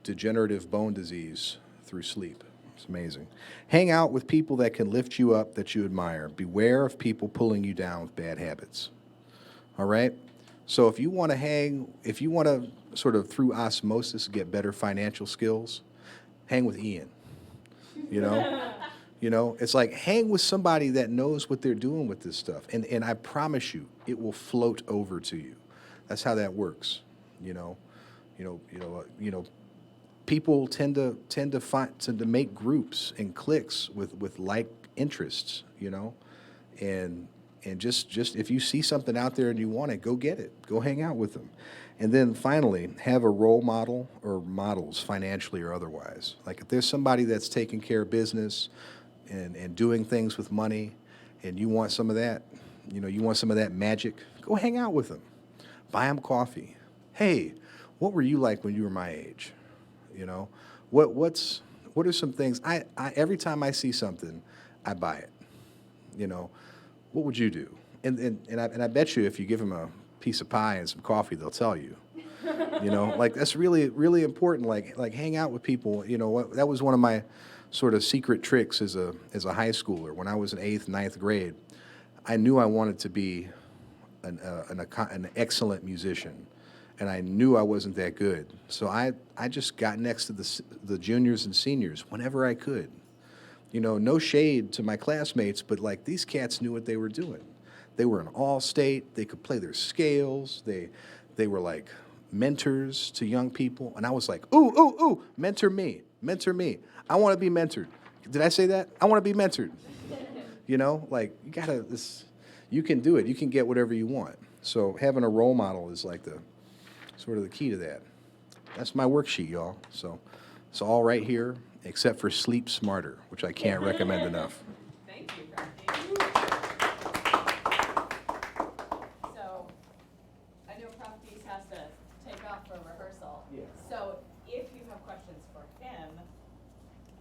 degenerative bone disease through sleep. It's amazing. Hang out with people that can lift you up, that you admire. Beware of people pulling you down with bad habits. All right? So if you want to sort of through osmosis get better financial skills, hang with Ian. It's like hang with somebody that knows what they're doing with this stuff. And I promise you, it will float over to you. That's how that works. People tend to make groups and cliques with like interests, and just if you see something out there and you want it, go get it. Go hang out with them. And then finally, have a role model or models, financially or otherwise. Like if there's somebody that's taking care of business and doing things with money, and you want some of that, you want some of that magic, go hang out with them. Buy them coffee. Hey, what were you like when you were my age? What are some things, I every time I see something, I buy it. You know, what would you do? And I bet you if you give them a piece of pie and some coffee, they'll tell you. You know, like that's really, really important. Like hang out with people. You know, that was one of my sort of secret tricks as a high schooler. When I was in eighth, ninth grade, I knew I wanted to be an excellent musician, and I knew I wasn't that good. So I just got next to the juniors and seniors whenever I could. You know, no shade to my classmates, but like these cats knew what they were doing. They were an all-state. They could play their scales. They were like mentors to young people, and I was like, ooh, ooh, ooh, mentor me, mentor me. I want to be mentored. Did I say that? I want to be mentored. You know, like you can do it. You can get whatever you want. So having a role model is like the sort of the key to that. That's my worksheet, y'all. So it's all right here, except for Sleep Smarter, which I can't recommend enough. Thank you, Crafty. So, I know Crafty has to take off for rehearsal. Yeah. So, if you have questions for him,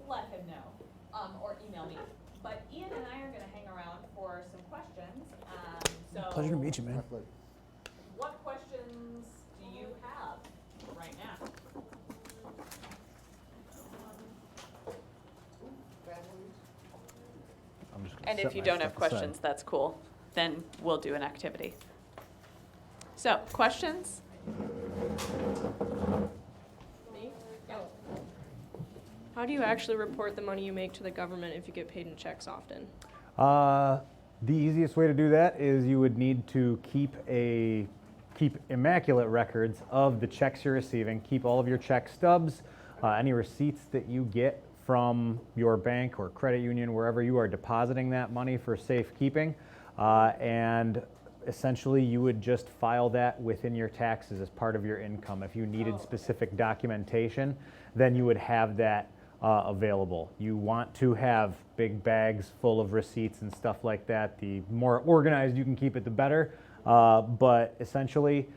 let him know, or email me. But Ian and I are gonna hang around for some questions, so. Pleasure to meet you, man. What questions do you have right now? I'm just gonna And set if you my don't have stuff aside. questions, that's cool. Then we'll do an activity. So, questions? Me? Oh. How do you actually report the money you make to the government if you get paid in checks often? The easiest way to do that is you would need to keep immaculate records of the checks you're receiving. Keep all of your check stubs, any receipts that you get from your bank or credit union, wherever you are depositing that money for safekeeping, and essentially you would just file that within your taxes as part of your income. If you needed specific documentation, then you would have that available. You want to have big bags full of receipts and stuff like that. The more organized you can keep it, the better. But essentially,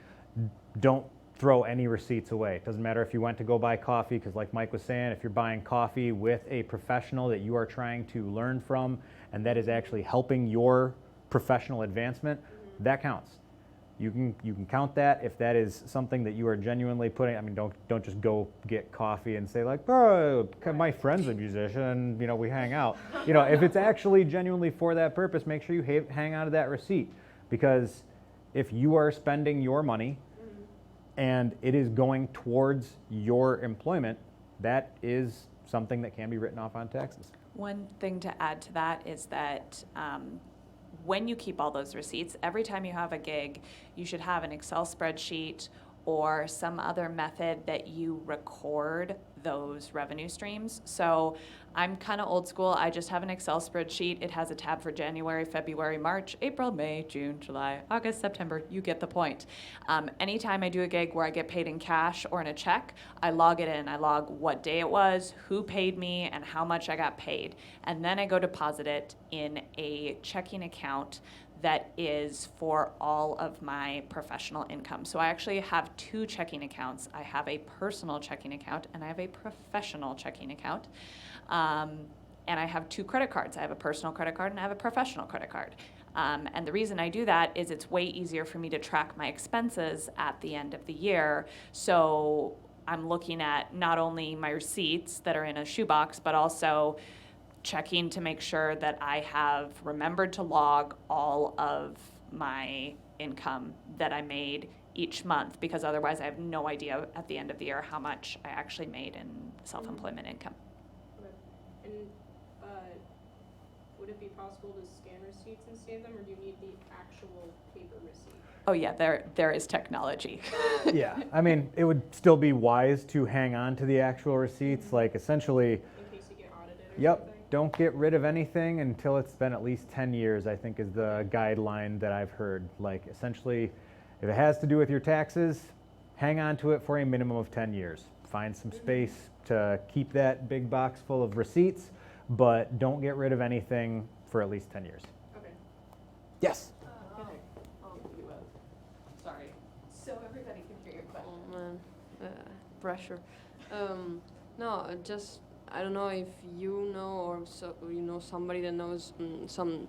don't throw any receipts away. It doesn't matter if you went to go buy coffee, because like Mike was saying, if you're buying coffee with a professional that you are trying to learn from, and that is actually helping your professional advancement, that counts. You can count that if that is something that you are genuinely putting. I mean, don't just go get coffee and say like, "Oh, my friend's a musician. You know, we hang out." You know, if it's actually genuinely for that purpose, make sure you hang on to that receipt, because if you are spending your money and it is going towards your employment, that is something that can be written off on taxes. One thing to add to that is that when you keep all those receipts, every time you have a gig, you should have an Excel spreadsheet or some other method that you record those revenue streams. So I'm kind of old school. I just have an Excel spreadsheet. It has a tab for January, February, March, April, May, June, July, August, September. You get the point. Anytime I do a gig where I get paid in cash or in a check, I log it in. I log what day it was, who paid me, and how much I got paid. And then I go deposit it in a checking account that is for all of my professional income. So I actually have two checking accounts. I have a personal checking account and I have a professional checking account. And I have two credit cards. I have a personal credit card and I have a professional credit card. And the reason I do that is it's way easier for me to track my expenses at the end of the year. So I'm looking at not only my receipts that are in a shoebox, but also checking to make sure that I have remembered to log all of my income that I made each month, because otherwise I have no idea at the end of the year how much I actually made in self-employment income. Okay. And would it be possible to scan receipts and save them, or do you need the actual paper receipt? Oh yeah, there is technology. Yeah, I mean, it would still be wise to hang on to the actual receipts, like essentially. In case you get audited or Yep. something? Don't get rid of anything until it's been at least 10 years, I think is the guideline that I've heard. Like essentially, if it has to do with your taxes, hang on to it for a minimum of 10 years. Find some space to keep that big box full of receipts, but don't get rid of anything for at least 10 years. Okay. Yes. Sorry. So everybody can hear your question. Oh man, pressure. No, just I don't know if you know or so you know somebody that knows some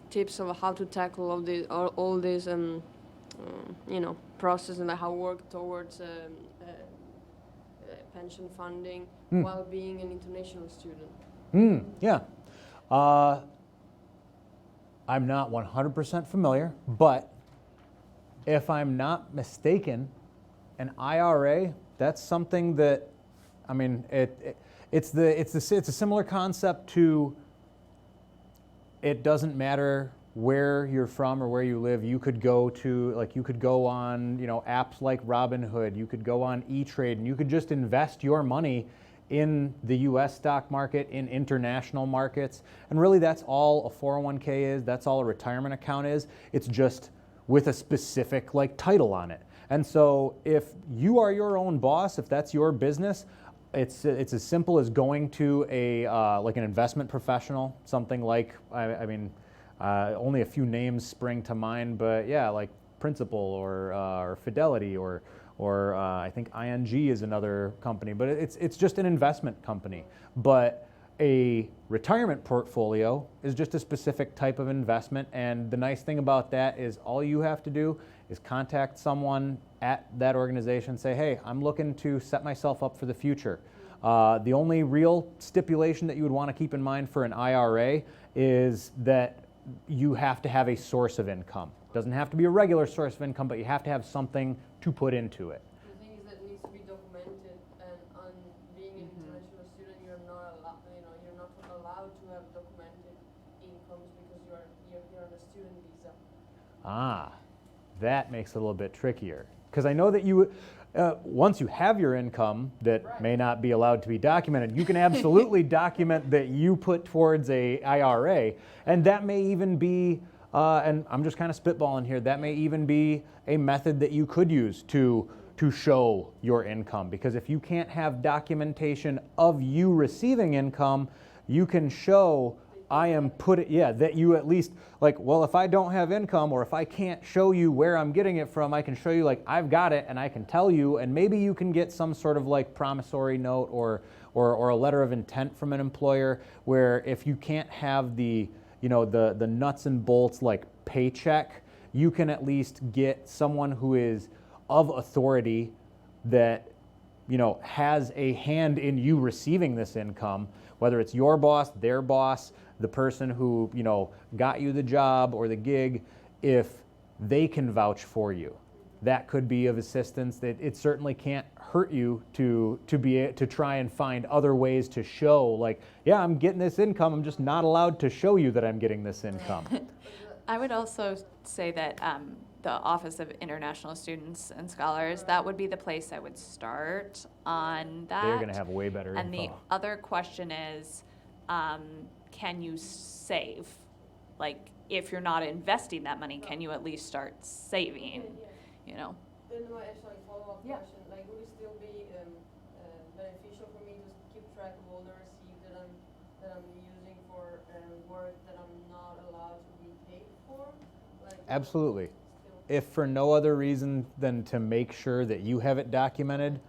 tips of how to tackle all this process and how work towards pension funding while being an international student. Yeah. I'm not 100% familiar, but if I'm not mistaken, an IRA, that's something that, I mean, it's a similar concept to, it doesn't matter where you're from or where you live. You could go on, apps like Robinhood. You could go on E-Trade, and you could just invest your money in the U.S. stock market, in international markets. And really, that's all a 401k is. That's all a retirement account is. It's just with a specific title on it. And so if you are your own boss, if that's your business, it's as simple as going to an investment professional, something like, only a few names spring to mind, but yeah, like Principal or Fidelity or I think ING is another company, but it's just an investment company. But a retirement portfolio is just a specific type of investment, and the nice thing about that is all you have to do is contact someone at that organization, say, hey, I'm looking to set myself up for the future. The only real stipulation that you would want to keep in mind for an IRA is that you have to have a source of income. It doesn't have to be a regular source of income, but you have to have something to put into it. The thing is that it needs to be documented, and on being an international student, you're not allowed to have documented incomes because you're here on a student visa. Ah, that makes it a little bit trickier. Because I know that once you have your income that may not be allowed to be documented, you can absolutely document that you put towards a IRA, and that may even be, and I'm just kind of spitballing here, that may even be a method that you could use to show your income. Because if you can't have documentation of you receiving income, you can show that you at least, if I don't have income, or if I can't show you where I'm getting it from, I can show you I've got it and I can tell you, and maybe you can get some sort of promissory note or a letter of intent from an employer, where if you can't have the nuts and bolts paycheck, you can at least get someone who is of authority that has a hand in you receiving this income, whether it's your boss, their boss, the person who got you the job or the gig. If they can vouch for you, that could be of assistance. That it certainly can't hurt you to try and find other ways to show, yeah, I'm getting this income, I'm just not allowed to show you that I'm getting this income. I would also say that the Office of International Students and Scholars, that would be the place I would start on that. They're going to have way better And info. the other question is, can you save? If you're not investing that money, can you at least start saving? Then my follow-up question, would it still be beneficial for me to keep track of all the receipts that I'm using for work that I'm not allowed to be paid for? Absolutely. If for no other reason than to make sure that you have it documented,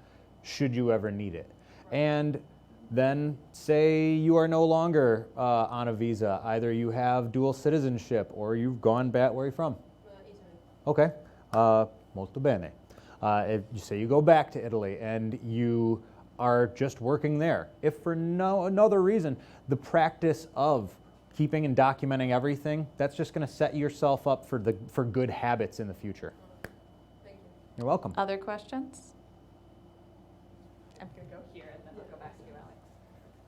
should you ever need it. And then say you are no longer on a visa. Either you have dual citizenship or you've gone back. Where are you from? Italy. Okay. Molto bene. If you say you go back to Italy and you are just working there. If for no another reason, the practice of keeping and documenting everything, that's just going to set yourself up for good habits in the future. Thank you. You're welcome. Other questions? I'm going to go here and then I'll go back to you, Alex.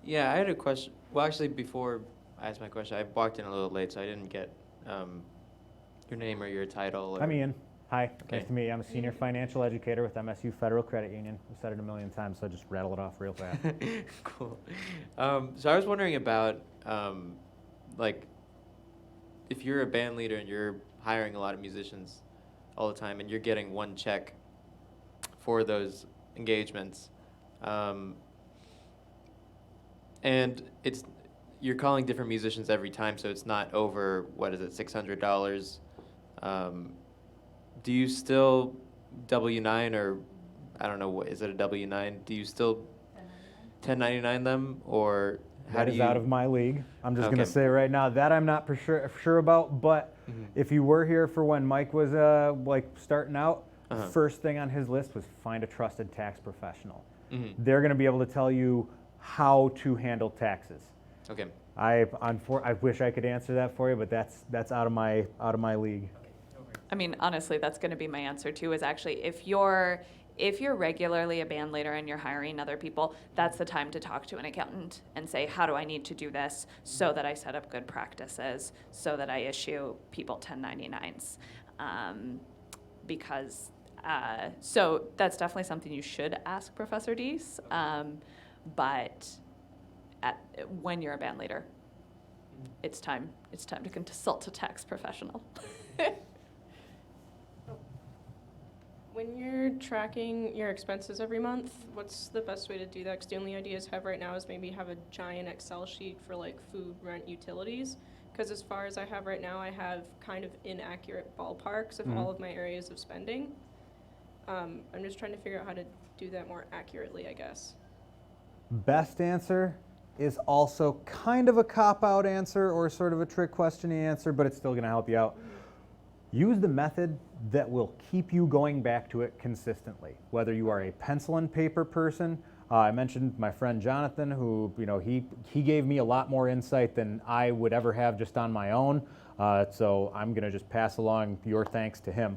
Yeah, I had a question. Well, actually, before I asked my question, I walked in a little late, so I didn't get your name or your title. I'm Ian. Hi. Okay. Nice to meet you. I'm a senior financial educator with MSU Federal Credit Union. We've said it a million times, so just rattle it off real fast. Cool. So I was wondering about, if you're a band leader and you're hiring a lot of musicians all the time and you're getting one check for those engagements, and you're calling different musicians every time, so it's not over, $600. Do you still W-9, or I don't know, is it a W-9? Do you still 1099 them, or how That do is you? out of my league. I'm just going Okay. to say right now that I'm not for sure about. But Mhm. if you were here for when Mike was like starting out, Uh-huh. first thing on his list was find a trusted tax professional. Mhm. They're going to be able to tell you how to handle taxes. Okay. I wish I could answer that for you, but that's out of my league. I mean, honestly, that's going to be my answer too. Is actually if you're regularly a band leader and you're hiring other people, that's the time to talk to an accountant and say, how do I need to do this so that I set up good practices, so that I issue people 1099s, because so that's definitely something you should ask Professor Deese. But when you're a band leader, it's time to consult a tax professional. When you're tracking your expenses every month, what's the best way to do that? Because the only ideas I have right now is maybe have a giant Excel sheet for like food, rent, utilities. Because as far as I have right now, I have kind of inaccurate ballparks of all of my areas of spending. I'm just trying to figure out how to do that more accurately, I guess. Best answer is also kind of a cop-out answer or sort of a trick question answer, but it's still going to help you out. Use the method that will keep you going back to it consistently. Whether you are a pencil and paper person, I mentioned my friend Jonathan, who he gave me a lot more insight than I would ever have just on my own. So I'm going to just pass along your thanks to him.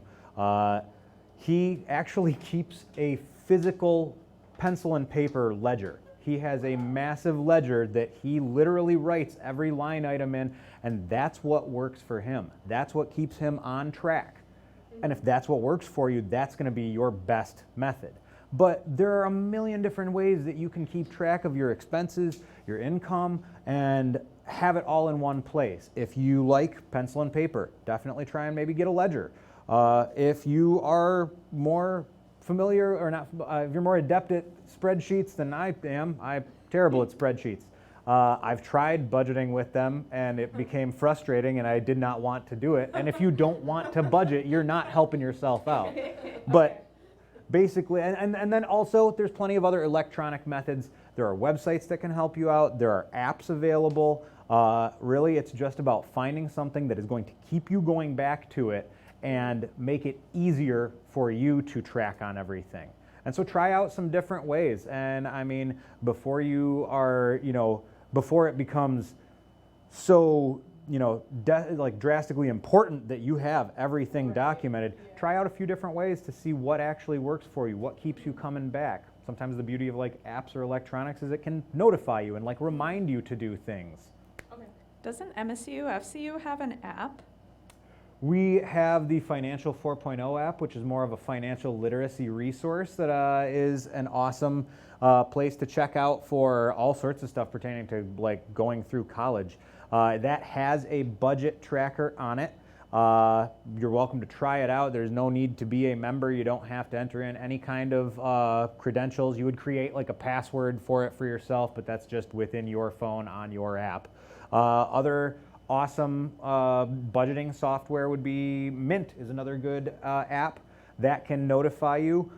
He actually keeps a physical pencil and paper ledger. He has a massive ledger that he literally writes every line item in, and that's what works for him. That's what keeps him on track. And if that's what works for you, that's going to be your best method. But there are a million different ways that you can keep track of your expenses, your income, and have it all in one place. If you like pencil and paper, definitely try and maybe get a ledger. If you are more familiar or not, if you're more adept at spreadsheets than I am, I'm terrible at spreadsheets. I've tried budgeting with them and it became frustrating and I did not want to do it. And if you don't want to budget, you're not helping yourself out. But basically, and then also there's plenty of other electronic methods. There are websites that can help you out. There are apps available. Really, it's just about finding something that is going to keep you going back to it and make it easier for you to track on everything. And so try out some different ways. And I mean, before it becomes so, like drastically important that you have everything documented, try out a few different ways to see what actually works for you, what keeps you coming back. Sometimes the beauty of like apps or electronics is it can notify you and like remind you to do things. Okay. Doesn't MSU FCU have an app? We have the Financial 4.0 app, which is more of a financial literacy resource that is an awesome place to check out for all sorts of stuff pertaining to like going through college. That has a budget tracker on it. You're welcome to try it out. There's no need to be a member. You don't have to enter in any kind of credentials. You would create like a password for it for yourself, but that's just within your phone on your app. Other awesome budgeting software would be Mint is another good app that can notify you.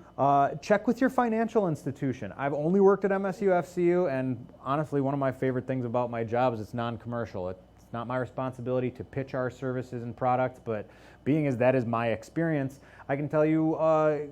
Check with your financial institution. I've only worked at MSU FCU, and honestly, one of my favorite things about my job is it's non-commercial. It's not my responsibility to pitch our services and products, but being as that is my experience, I can tell you,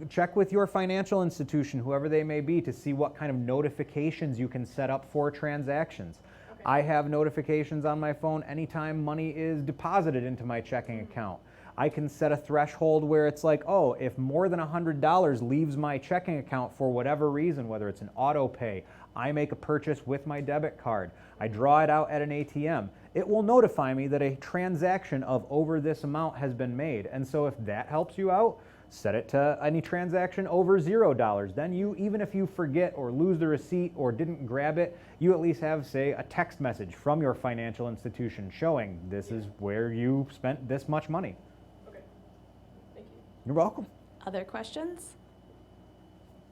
check with your financial institution, whoever they may be, to see what kind of notifications you can set up for transactions. I have notifications on my phone anytime money is deposited into my checking account. I can set a threshold where it's like, oh, if more than $100 leaves my checking account for whatever reason, whether it's an auto pay, I make a purchase with my debit card, I draw it out at an ATM, it will notify me that a transaction of over this amount has been made. And so if that helps you out, set it to any transaction over $0. Then you, even if you forget or lose the receipt or didn't grab it, you at least have, say, a text message from your financial institution showing this is where you spent this much money. Okay. Thank you. You're welcome. Other questions?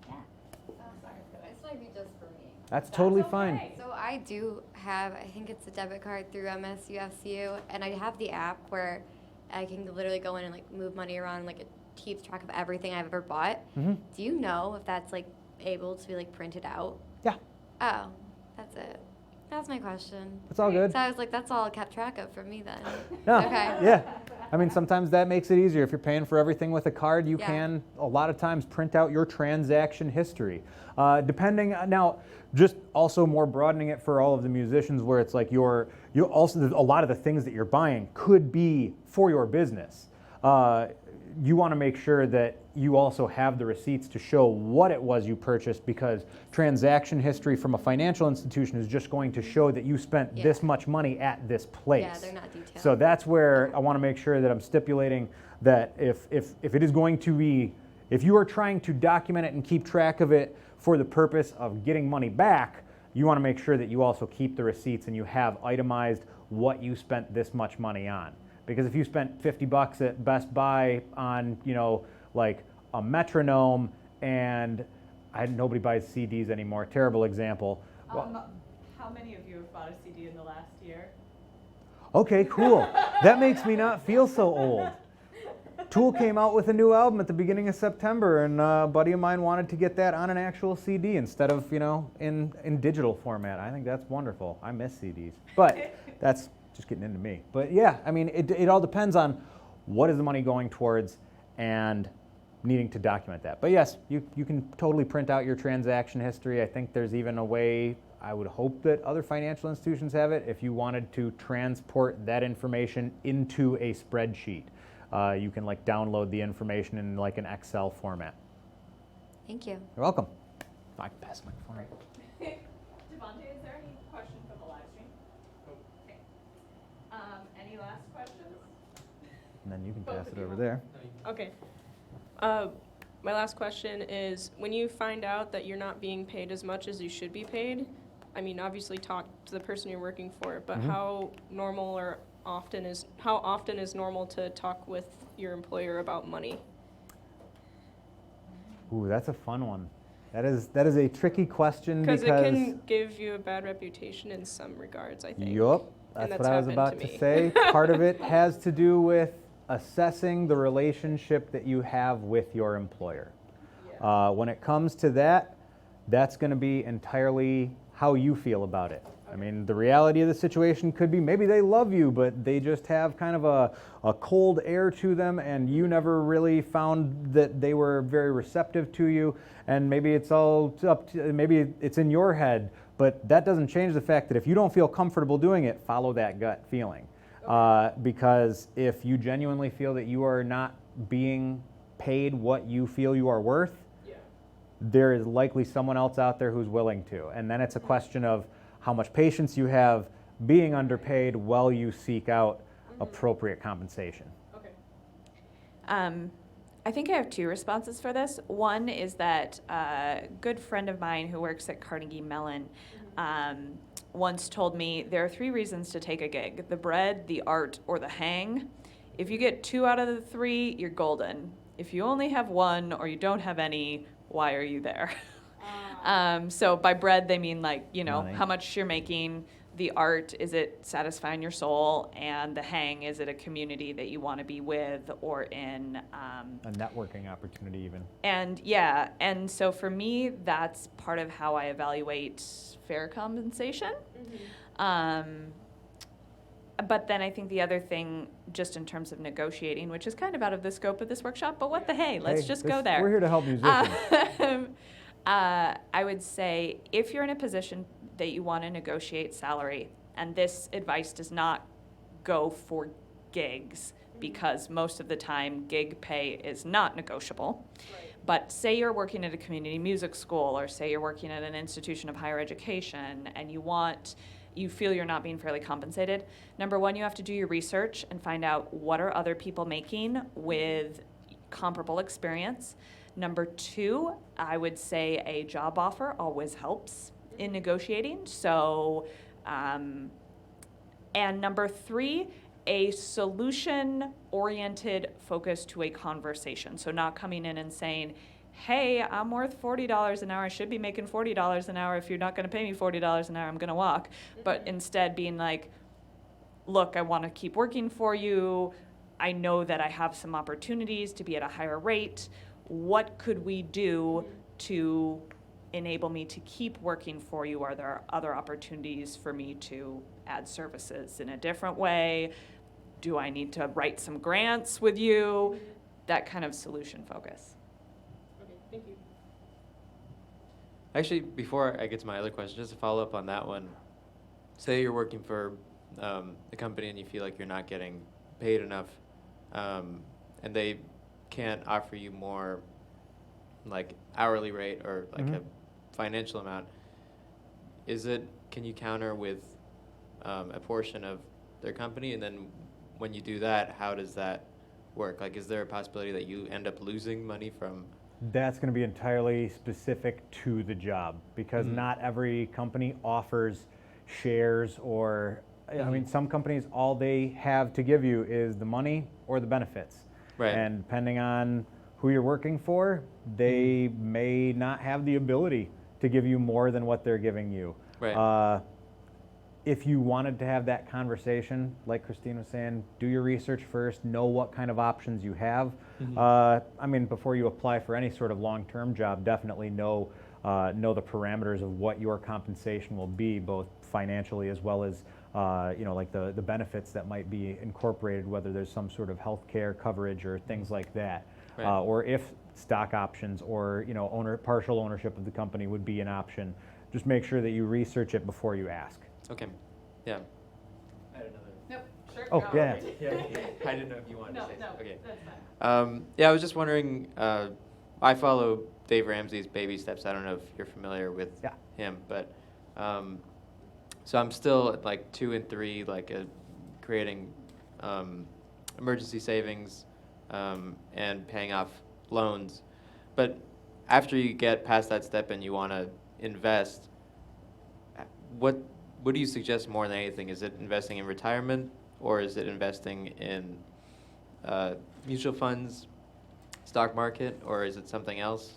Yeah. Sorry, this might be just for me. That's totally fine. So I do have, I think it's a debit card through MSUFCU, and I have the app where I can literally go in and like move money around, like it keeps track of everything I've ever bought. Mm-hmm. Do you know if that's like able to be like printed out? Yeah. Oh, that's it. That was my question. It's all good. So I was like, that's all kept track of for me then. No. Okay. Yeah. I mean, sometimes that makes it easier. If you're paying for everything with a card, you Yeah. can a lot of times print out your transaction history. Now, just also more broadening it for all of the musicians, where it's like you also, a lot of the things that you're buying could be for your business. You want to make sure that you also have the receipts to show what it was you purchased, because transaction history from a financial institution is just going to show that you spent Yeah. this much money at this place. Yeah, they're not detailed. So that's where I want to make sure that I'm stipulating that if it is going to be, if you are trying to document it and keep track of it for the purpose of getting money back, you want to make sure that you also keep the receipts and you have itemized what you spent this much money on. Because if you spent $50 at Best Buy on, like a metronome, and nobody buys CDs anymore, terrible example. How many of you have bought a CD in the last year? Okay, cool. That makes me not feel so old. Tool came out with a new album at the beginning of September, and a buddy of mine wanted to get that on an actual CD instead of, in digital format. I think that's wonderful. I miss CDs. But that's just getting into me. But yeah, I mean, it all depends on what is the money going towards and needing to document that. But yes, you can totally print out your transaction history. I think there's even a way, I would hope that other financial institutions have it, if you wanted to transport that information into a spreadsheet. You can like download the information in like an Excel format. Thank you. You're welcome. I can pass the microphone right. Devontae, is there any question from the live stream? Okay. Any last questions? And then you can pass it over there. Okay. My last question is, when you find out that you're not being paid as much as you should be paid, I mean, obviously talk to the person you're working for, but how often is normal to talk with your employer about money? Ooh, that's a fun one. That is a tricky question Because because it can give you a bad reputation in some regards, I think. Yup, And that's that's what I was happened about to to me. say. Part of it has to do with assessing the relationship that you have with your employer. When it comes to that, that's going to be entirely how you feel about it. I mean, the reality of the situation could be maybe they love you, but they just have kind of a cold air to them, and you never really found that they were very receptive to you. And maybe it's all up to, maybe it's in your head, but that doesn't change the fact that if you don't feel comfortable doing it, follow that gut feeling. Because if you genuinely feel that you are not being paid what you feel you are worth, there is likely someone else out there who's willing to. And then it's a question of how much patience you have being underpaid while you seek out appropriate compensation. Okay. I think I have two responses for this. One is that a good friend of mine who works at Carnegie Mellon once told me there are 3 reasons to take a gig: the bread, the art, or the hang. If you get 2 out of the 3, you're golden. If you only have 1 or you don't have any, why are you there? So by bread, they mean like, Money. how much you're making. The art, is it satisfying your soul? And the hang, is it a community that you want to be with or in? A networking opportunity even. And so for me, that's part of how I evaluate fair compensation. But then I think the other thing, just in terms of negotiating, which is kind of out of the scope of this workshop, but what the hey, let's Hey, just go there. We're here to help musicians. I would say if you're in a position that you want to negotiate salary, and this advice does not go for gigs, because most of the time gig pay is not negotiable. But say you're working at a community music school, or say you're working at an institution of higher education, and you feel you're not being fairly compensated. Number one, you have to do your research and find out what are other people making with comparable experience. Number 2, I would say a job offer always helps in negotiating. So, and number 3, a solution-oriented focus to a conversation. So not coming in and saying, hey, I'm worth $40 an hour. I should be making $40 an hour. If you're not going to pay me $40 an hour, I'm going to walk. But instead being like, look, I want to keep working for you. I know that I have some opportunities to be at a higher rate. What could we do to enable me to keep working for you? Are there other opportunities for me to add services in a different way? Do I need to write some grants with you? That kind of solution focus. Okay, thank you. Actually, before I get to my other question, just to follow up on that one, say you're working for a company and you feel like you're not getting paid enough, and they can't offer you more like hourly rate or like a financial amount. Can you counter with a portion of their company? And then when you do that, how does that work? Like, is there a possibility that you end up losing money from? That's going to be entirely specific to the job, because not every company offers shares or, I mean, some companies, all they have to give you is the money or the benefits. Right. And depending on who you're working for, they may not have the ability to give you more than what they're giving you. Right. If you wanted to have that conversation, like Christine was saying, do your research first, know what kind of options you have. I mean, before you apply for any sort of long-term job, definitely know the parameters of what your compensation will be, both financially as well as like the benefits that might be incorporated, whether there's some sort of health care coverage or things like that. Right. Or if stock options or partial ownership of the company would be an option. Just make sure that you research it before you ask. Okay. Yeah. I had another. Nope, sure. Oh, go. yeah. I didn't know if you wanted No, to say no, something. Okay. that's fine. Yeah, I was just wondering. I follow Dave Ramsey's Baby Steps. I don't know if you're familiar with him, but so I'm still at like 2 and 3, like creating emergency savings and paying off loans. But after you get past that step and you want to invest, what do you suggest more than anything? Is it investing in retirement, or is it investing in mutual funds, stock market, or is it something else?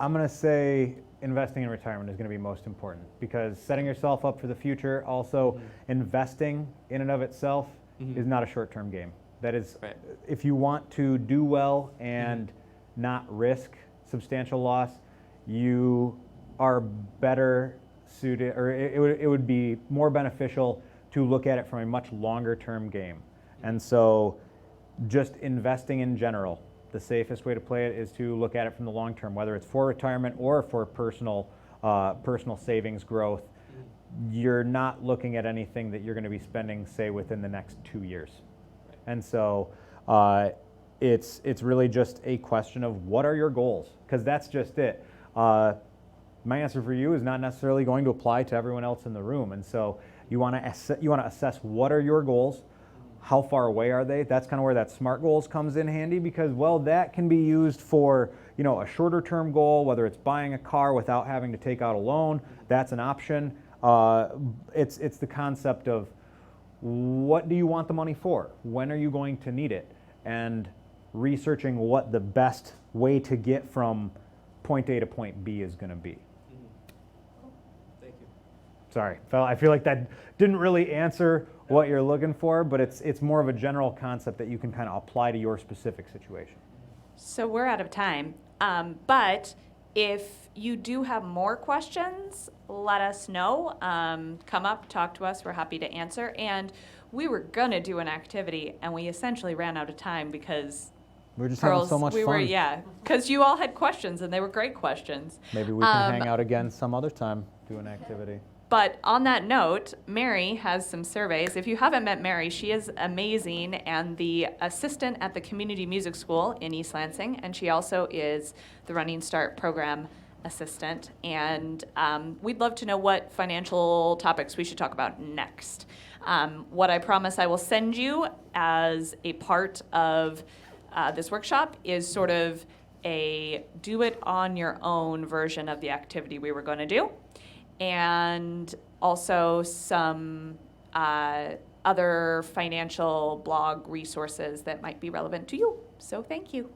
I'm going to say investing in retirement is going to be most important, because setting yourself up for the future, also investing in and of itself is not a short-term game. That is, Right. if you want to do well and not risk substantial loss, you are better suited, or it would be more beneficial to look at it from a much longer-term game. And so just investing in general, the safest way to play it is to look at it from the long term, whether it's for retirement or for personal savings growth. You're not looking at anything that you're going to be spending, say, within the next 2 years. Right. And so it's really just a question of what are your goals, because that's just it. My answer for you is not necessarily going to apply to everyone else in the room. And so you want to assess what are your goals, how far away are they? That's kind of where that SMART goals comes in handy, because, well, that can be used for a shorter term goal, whether it's buying a car without having to take out a loan. That's an option. It's the concept of what do you want the money for? When are you going to need it? And researching what the best way to get from point A to point B is going to be. Thank you. Sorry, I feel like that didn't really answer what you're looking for, but it's more of a general concept that you can kind of apply to your specific situation. So we're out of time, but if you do have more questions, let us know. Come up, talk to us. We're happy to answer. And we were going to do an activity, and we essentially ran out of time because We're just having so much fun. Because you all had questions, and they were great questions. Maybe we can hang out again some other time, do an activity. But on that note, Mary has some surveys. If you haven't met Mary, she is amazing and the assistant at the Community Music School in East Lansing, and she also is the Running Start program assistant. And we'd love to know what financial topics we should talk about next. What I promise I will send you as a part of this workshop is sort of a do-it-on-your-own version of the activity we were going to do, and also some other financial blog resources that might be relevant to you. So thank you.